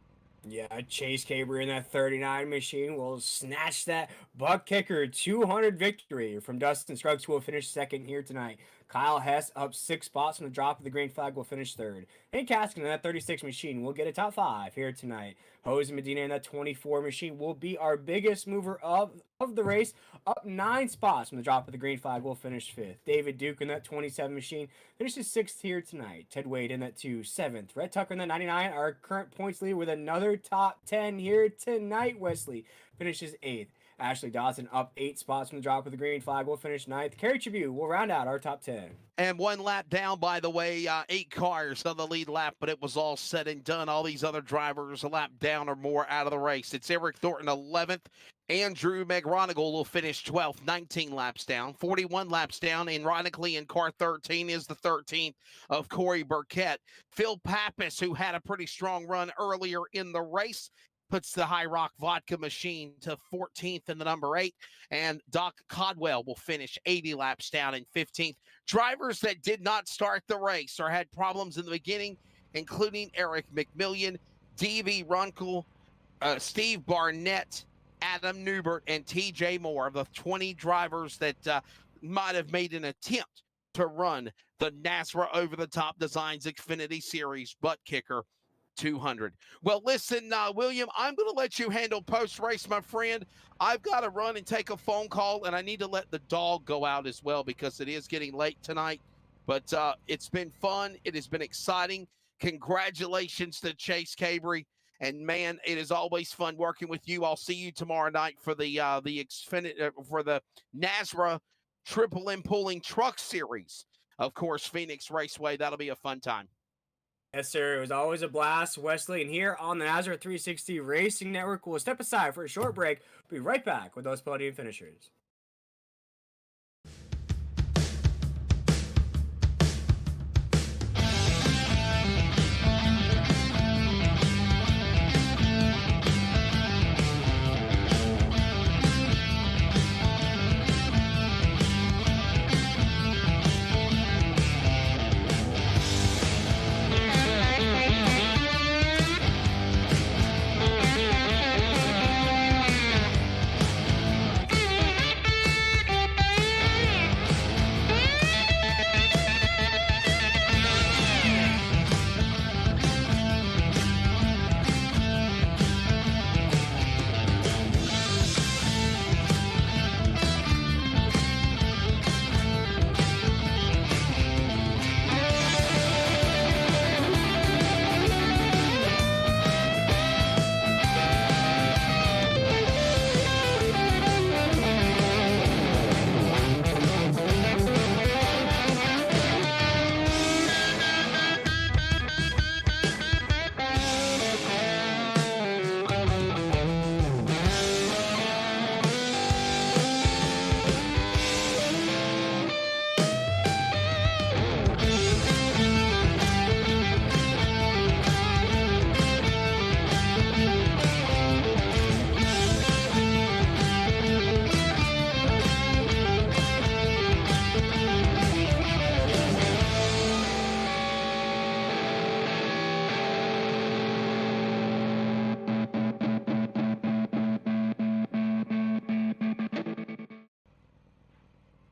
Yeah, Chase Cabry in that 39 machine will snatch that ButtKicker 200 victory from Dustin Scruggs, who will finish second here tonight. Kyle Hess up 6 spots from the drop of the green flag will finish third. And Caskin in that 36 machine will get a top 5 here tonight. Jose Medina in that 24 machine will be our biggest mover of the race, up 9 spots from the drop of the green flag will finish 5th. David Duke in that 27 machine finishes 6th here tonight. Ted Wade in that 7th. Rhett Tucker in that 99, our current points leader with another top 10 here tonight. Wesley finishes 8th. Ashley Dawson up 8 spots from the drop of the green flag will finish 9th. Kerry Tribute will round out our top 10. And 1 lap down, by the way, 8 cars on the lead lap, but it was all said and done. All these other drivers a lap down or more out of the race. It's Eric Thornton 11th. Andrew McRonigal will finish 12th, 19 laps down. 41 laps down, and ironically in car 13 is the 13th of Corey Burkett. Phil Pappas, who had a pretty strong run earlier in the race, puts the High Rock Vodka machine to 14th in the number 8, and Doc Codwell will finish 80 laps down in 15th. Drivers that did not start the race or had problems in the beginning, including Eric McMillian, D.V. Runkle, Steve Barnett, Adam Newbert, and T.J. Moore, of the 20 drivers that might have made an attempt to run the NASRA Over the Top Designs Xfinity Series ButtKicker 200. Well, listen, William, I'm going to let you handle post-race, my friend. I've got to run and take a phone call, and I need to let the dog go out as well because it is getting late tonight. But it's been fun. It has been exciting. Congratulations to Chase Cabry. And, man, it is always fun working with you. I'll see you tomorrow night for the Xfinity, for the NASRA Triple M Pulling Truck Series. Of course, Phoenix Raceway. That'll be a fun time. Yes, sir. It was always a blast, Wesley. And here on the NASRA 360 Racing Network, we'll step aside for a short break. We'll be right back with those podium finishers.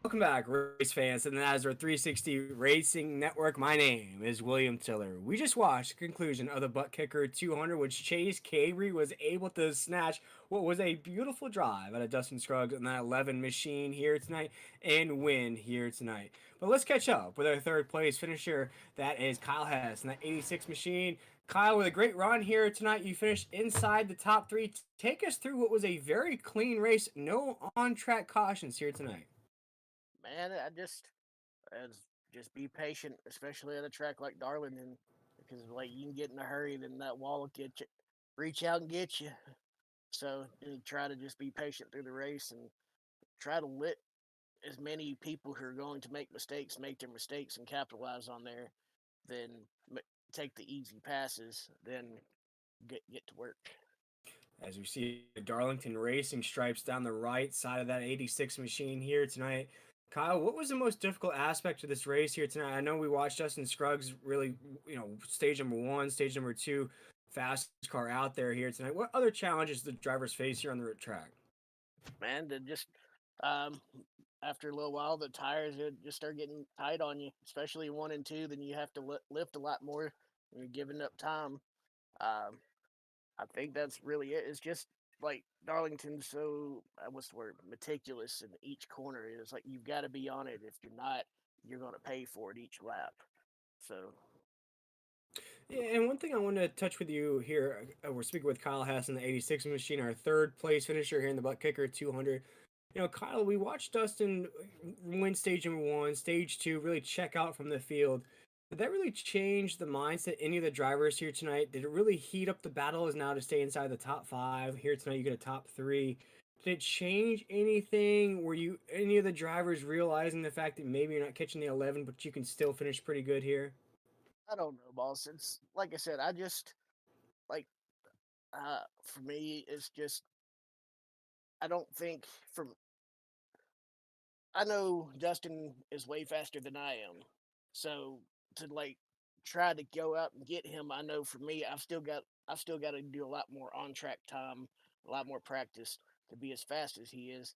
Welcome back, race fans, and as our 360 Racing Network. My name is William Tiller. We just watched the conclusion of the ButtKicker 200, which Chase Cabrey was able to snatch what was a beautiful drive out of Dustin Scruggs on that 11 machine here tonight and win here tonight. But let's catch up with our third place finisher. That is Kyle Hess in that 86 machine. Kyle, with a great run here tonight, you finished inside the top three. Take us through what was a very clean race, no on-track cautions here tonight. Man, just be patient, especially at a track like Darlington, because like you can get in a hurry, then that wall will get you, reach out and get you. So you try to just be patient through the race and try to let as many people who are going to make mistakes make their mistakes and capitalize on there, then take the easy passes, then get to work. As we see the Darlington Racing stripes down the right side of that 86 machine here tonight. Kyle, what was the most difficult aspect of this race here tonight? I know we watched Dustin Scruggs really, stage number 1, stage number 2, fastest car out there here tonight. What other challenges did drivers face here on the track? Man, to just after a little while, the tires would just start getting tight on you, especially 1 and 2. Then you have to lift a lot more when you're giving up time. I think that's really it. It's just like Darlington's so what's the word, meticulous in each corner. It's like you've got to be on it. If you're not, you're going to pay for it each lap. So Yeah, and one thing I want to touch with you here, we're speaking with Kyle Hess in the 86 machine, our third place finisher here in the ButtKicker 200. Kyle, we watched Dustin win stage number 1, stage 2, really check out from the field. Did that really change the mindset any of the drivers here tonight? Did it really heat up the battle as now to stay inside the top 5? Here tonight you get a top 3. Did it change anything? Were you any of the drivers realizing the fact that maybe you're not catching the 11, but you can still finish pretty good here? I don't know, boss. It's like I said, I just like for me, it's just I don't think from I know Justin is way faster than I am. So to like try to go out and get him, I know for me, I've still got to do a lot more on track time, a lot more practice to be as fast as he is.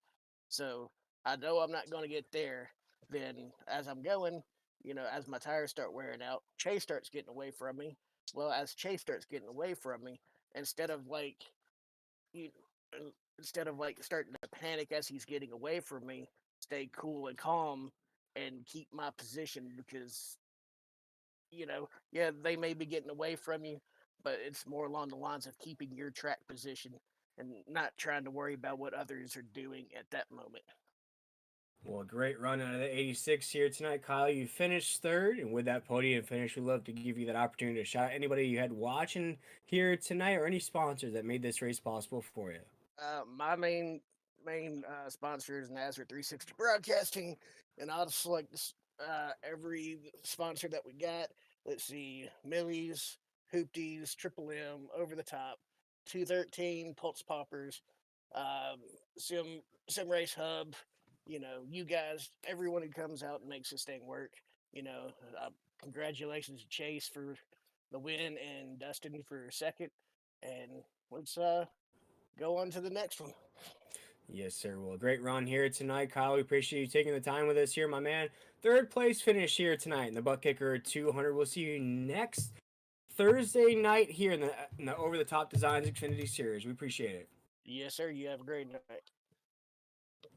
So I know I'm not going to get there. Then as I'm going, as my tires start wearing out, Chase starts getting away from me. Well, as Chase starts getting away from me, instead of like you instead of like starting to panic as he's getting away from me, stay cool and calm and keep my position because yeah, they may be getting away from you, but it's more along the lines of keeping your track position and not trying to worry about what others are doing at that moment. Well, a great run out of the 86 here tonight, Kyle. You finished third, and with that podium finish, we'd love to give you that opportunity to shout out anybody you had watching here tonight or any sponsors that made this race possible for you. My main sponsor is Nazareth 360 Broadcasting, and I'll select every sponsor that we got. Let's see, Millie's, Hoopties, Triple M, Over the Top, 213, Pulse Poppers, Sim Race Hub. You guys, everyone who comes out and makes this thing work. Congratulations to Chase for the win and Dustin for second. And let's go on to the next one. Yes, sir. Well, a great run here tonight, Kyle. We appreciate you taking the time with us here, my man. Third place finish here tonight in the ButtKicker 200. We'll see you next Thursday night here in the Over the Top Designs Xfinity Series. We appreciate it. Yes, sir. You have a great night.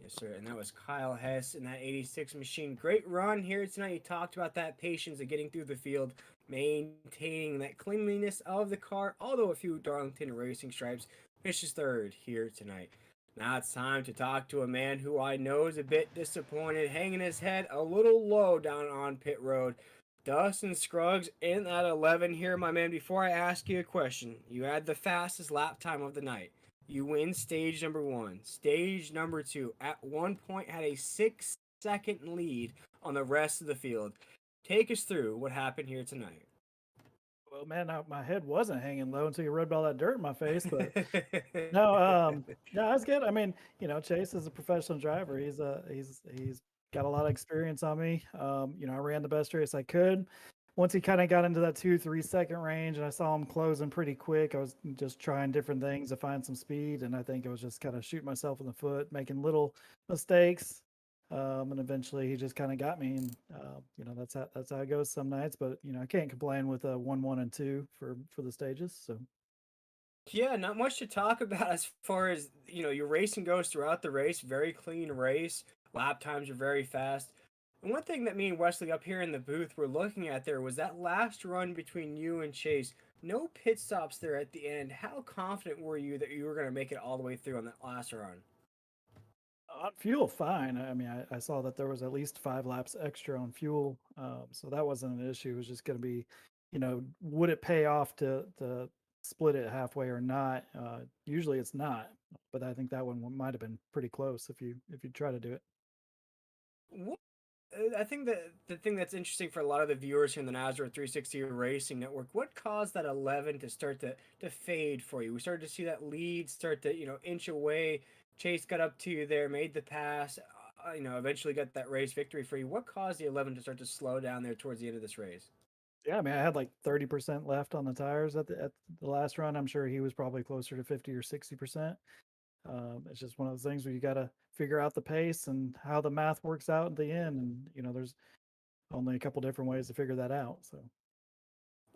Yes, sir. And that was Kyle Hess in that 86 machine. Great run here tonight. You talked about that patience of getting through the field, maintaining that cleanliness of the car, although a few Darlington Racing stripes. Finishes third here tonight. Now it's time to talk to a man who I know is a bit disappointed, hanging his head a little low down on pit road. Dustin Scruggs in that 11 here, my man. Before I ask you a question, you had the fastest lap time of the night. You win stage number 1. Stage number 2, at one point, had a 6-second lead on the rest of the field. Take us through what happened here tonight. Well, man, my head wasn't hanging low until you rubbed all that dirt in my face. But no, that's good. I mean, Chase is a professional driver. He's got a lot of experience on me. I ran the best race I could. Once he kind of got into that 2-3 second range and I saw him closing pretty quick, I was just trying different things to find some speed. And I think I was just kind of shooting myself in the foot, making little mistakes. And eventually he just kind of got me, and that's how it goes some nights. But I can't complain with a 1, 1, and 2 for the stages. So Yeah, not much to talk about as far as, your racing goes throughout the race. Very clean race. Lap times are very fast. And one thing that me and Wesley up here in the booth were looking at there was that last run between you and Chase. No pit stops there at the end. How confident were you that you were going to make it all the way through on that last run? on fuel, fine. I mean, I saw that there was at least 5 laps extra on fuel, so that wasn't an issue. It was just going to be, would it pay off to split it halfway or not? Usually it's not, but I think that one might have been pretty close if you try to do it. What I think that the thing that's interesting for a lot of the viewers here in the NASCAR 360 Racing Network, what caused that 11 to start to fade for you? We started to see that lead start to, inch away. Chase got up to you there, made the pass, eventually got that race victory for you. What caused the 11 to start to slow down there towards the end of this race? Yeah, I mean, I had like 30% left on the tires at the last run. I'm sure he was probably closer to 50 or 60%. It's just one of those things where you got to figure out the pace and how the math works out at the end. And, there's only a couple different ways to figure that out. So,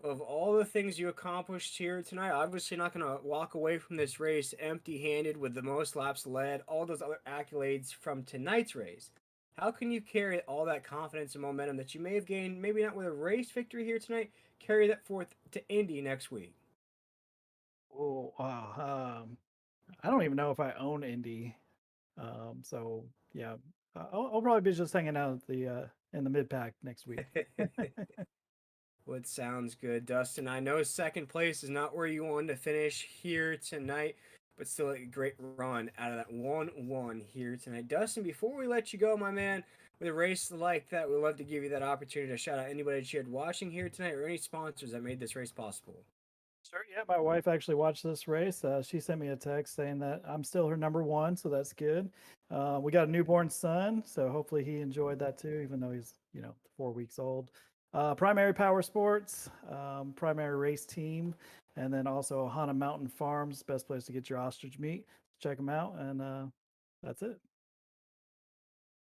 Of all the things you accomplished here tonight, obviously not going to walk away from this race empty-handed with the most laps led, all those other accolades from tonight's race. How can you carry all that confidence and momentum that you may have gained, maybe not with a race victory here tonight, carry that forth to Indy next week? oh, wow. I don't even know if I own Indy. So yeah, I'll probably be just hanging out at the in the mid pack next week. What sounds good, Dustin. I know second place is not where you wanted to finish here tonight, but still a great run out of that 1-1 here tonight. Dustin, before we let you go, my man, with a race like that, we'd love to give you that opportunity to shout out anybody that you had watching here tonight or any sponsors that made this race possible. Sure. Yeah, my wife actually watched this race. She sent me a text saying that I'm still her number one, so that's good. We got a newborn son, so hopefully he enjoyed that too, even though he's 4 weeks old. Primary Power Sports, primary race team, and then also Hana Mountain Farms, best place to get your ostrich meat. Check them out, and that's it.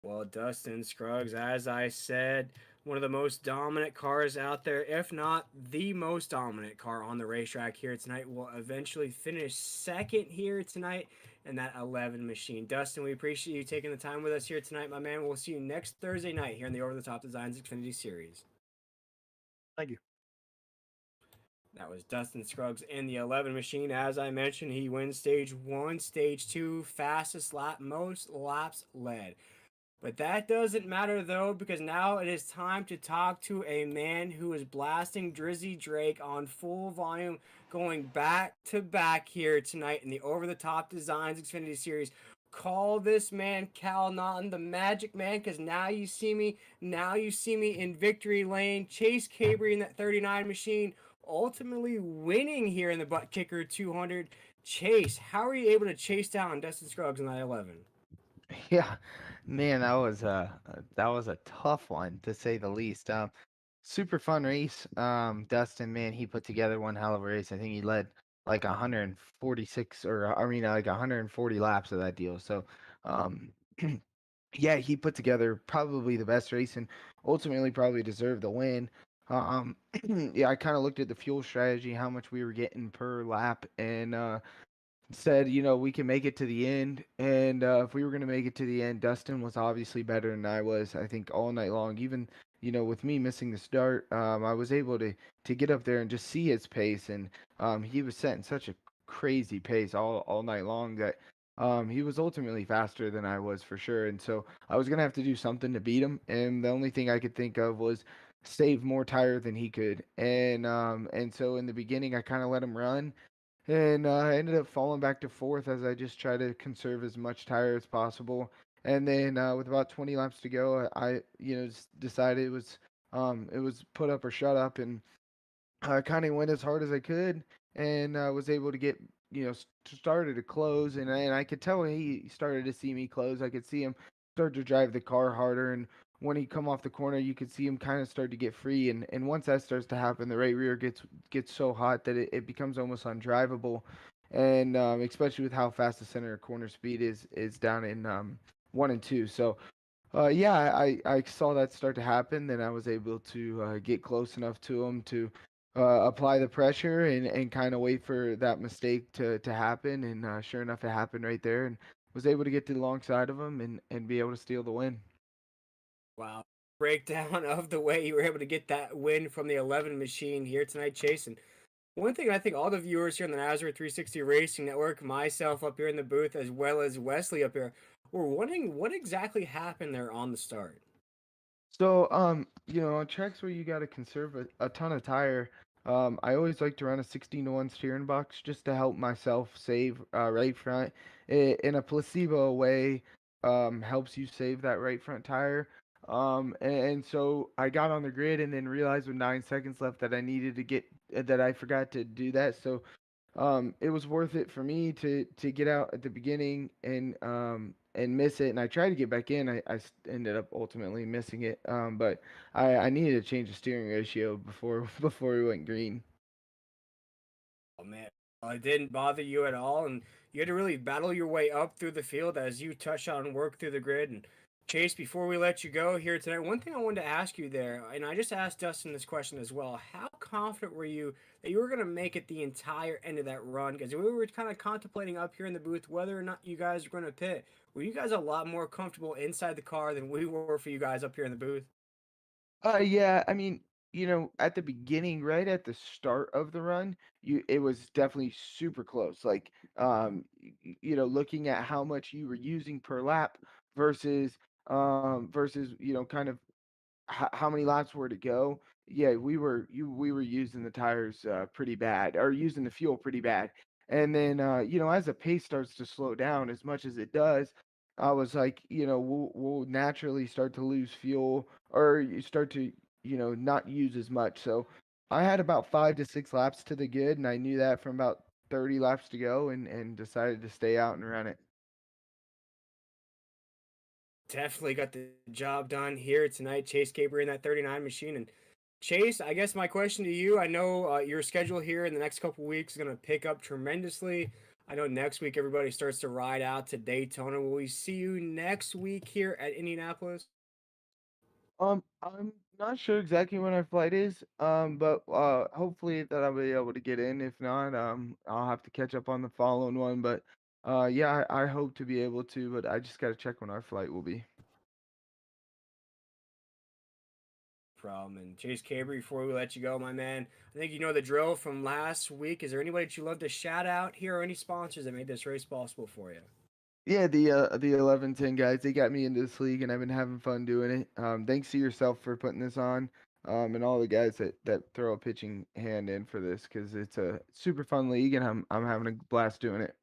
Well, Dustin Scruggs, as I said, one of the most dominant cars out there, if not the most dominant car on the racetrack here tonight, will eventually finish second here tonight in that 11 machine. Dustin, we appreciate you taking the time with us here tonight, my man. We'll see you next Thursday night here in the Over the Top Designs Xfinity Series. Thank you. That was Dustin Scruggs in the 11 machine. As I mentioned, he wins stage 1, stage 2, fastest lap, most laps led. But that doesn't matter though, because now it is time to talk to a man who is blasting Drizzy Drake on full volume, going back to back here tonight in the Over the Top Designs Xfinity Series. Call this man Cal Naughton, the Magic Man, because now you see me in victory lane. Chase Cabrey in that 39 machine, ultimately winning here in the ButtKicker 200. Chase, how are you able to chase down Dustin Scruggs in that 11? Yeah, man, that was a tough one to say the least. Super fun race. Dustin, man, he put together one hell of a race. I think he led like 146 or I mean like 140 laps of that deal. So, um, yeah, he put together probably the best race and ultimately probably deserved the win. Um, yeah, I kind of looked at the fuel strategy, how much we were getting per lap, and said, we can make it to the end. And if we were going to make it to the end, Dustin was obviously better than I was, I think, all night long. Even, with me missing the start, I was able to get up there and just see his pace. And he was setting such a crazy pace all night long that he was ultimately faster than I was for sure. And so I was going to have to do something to beat him. And the only thing I could think of was save more tire than he could. And so in the beginning, I kind of let him run and I ended up falling back to fourth as I just tried to conserve as much tire as possible. And then with about 20 laps to go, I just decided it was put up or shut up, and I kind of went as hard as I could, and was able to get started to close, and I could tell he started to see me close. I could see him start to drive the car harder, and when he come off the corner, you could see him kind of start to get free, and once that starts to happen, the right rear gets so hot that it becomes almost undrivable, and especially with how fast the center of corner speed is down in 1 and 2. So Yeah, I saw that start to happen. Then I was able to get close enough to him to apply the pressure and kind of wait for that mistake to happen. And sure enough, it happened right there, and was able to get to the long side of him and be able to steal the win. Wow. Breakdown of the way you were able to get that win from the 11 machine here tonight, Chase. And one thing I think all the viewers here on the Nazareth 360 Racing Network, myself up here in the booth, as well as Wesley up here, were wondering what exactly happened there on the start. So, on tracks where you got to conserve a ton of tire, I always like to run a 16-1 steering box just to help myself save right front. In a placebo way, helps you save that right front tire. And so I got on the grid and then realized with 9 seconds left that I needed to that I forgot to do that. So it was worth it for me to get out at the beginning and miss it. And I tried to get back in. Ended up ultimately missing it. But I needed to change the steering ratio before before we went green. Oh man, well, it didn't bother you at all, and you had to really battle your way up through the field as you touch on work through the grid. And Chase, before we let you go here tonight, one thing I wanted to ask you there, and I just asked Dustin this question as well: how confident were you that you were going to make it the entire end of that run? Because we were kind of contemplating up here in the booth whether or not you guys were going to pit. Were you guys a lot more comfortable inside the car than we were for you guys up here in the booth? Yeah, I mean, at the beginning, right at the start of the run, it was definitely super close. Like, looking at how much you were using per lap versus versus kind of how many laps were to go. Yeah, we were using the tires pretty bad, or using the fuel pretty bad. And then as the pace starts to slow down as much as it does, I was like, we'll naturally start to lose fuel, or you start to not use as much. So I had about 5 to 6 laps to the good, and I knew that from about 30 laps to go, and decided to stay out and run it. Definitely got the job done here tonight. Chase Caber in that 39 machine. And Chase, I guess my question to you, I know your schedule here in the next couple weeks is going to pick up tremendously. I know next week everybody starts to ride out to Daytona. Will we see you next week here at Indianapolis? I'm not sure exactly when our flight is, but hopefully that I'll be able to get in. If not, I'll have to catch up on the following one. But yeah, I hope to be able to, but I just got to check when our flight will be. Problem. And Chase Caber, before we let you go, my man, I think you know the drill from last week. Is there anybody that you love to shout out here or any sponsors that made this race possible for you? Yeah, the 11-10 guys, they got me into this league, and I've been having fun doing it. Thanks to yourself for putting this on, and all the guys that throw a pitching hand in for this, because it's a super fun league, and I'm having a blast doing it.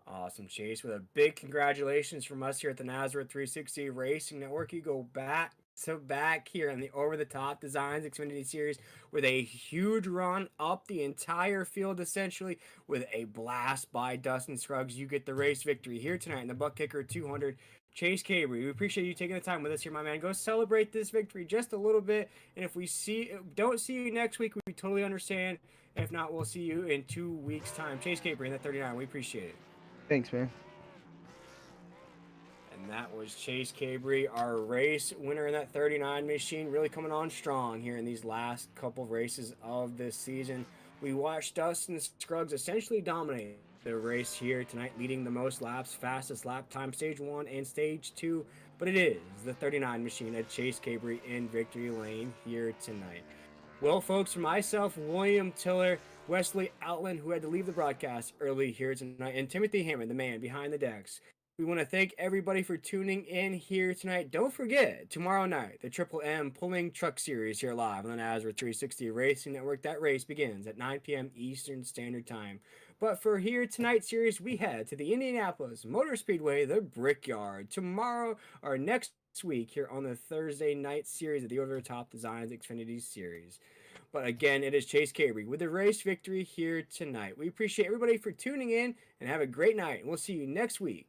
Awesome, Chase. With a big congratulations from us here at the Nazareth 360 Racing Network. You go back to back here on the Over the Top Designs Xfinity Series with a huge run up the entire field, essentially, with a blast by Dustin Scruggs. You get the race victory here tonight in the ButtKicker 200. Chase Caber, we appreciate you taking the time with us here, my man. Go celebrate this victory just a little bit. And if we don't see you next week, we totally understand. If not, we'll see you in 2 weeks' time. Chase Caber in that 39. We appreciate it. Thanks, man. And that was Chase Cabre, our race winner in that 39 machine, really coming on strong here in these last couple of races of this season. We watched Dustin Scruggs essentially dominate the race here tonight, leading the most laps, fastest lap time, stage 1 and stage 2. But it is the 39 machine at Chase Cabre in victory lane here tonight. Well, folks, for myself, William Tiller, Wesley Outland, who had to leave the broadcast early here tonight, and Timothy Hammond, the man behind the decks, we want to thank everybody for tuning in here tonight. Don't forget, tomorrow night, the Triple M Pulling Truck Series here live on the Nazareth 360 Racing Network. That race begins at 9 p.m. Eastern Standard Time. But for here tonight's series, we head to the Indianapolis Motor Speedway, the Brickyard. Tomorrow, or next week, here on the Thursday night series of the Over the Top Designs Xfinity Series. But again, it is Chase Cabre with the race victory here tonight. We appreciate everybody for tuning in and have a great night. And we'll see you next week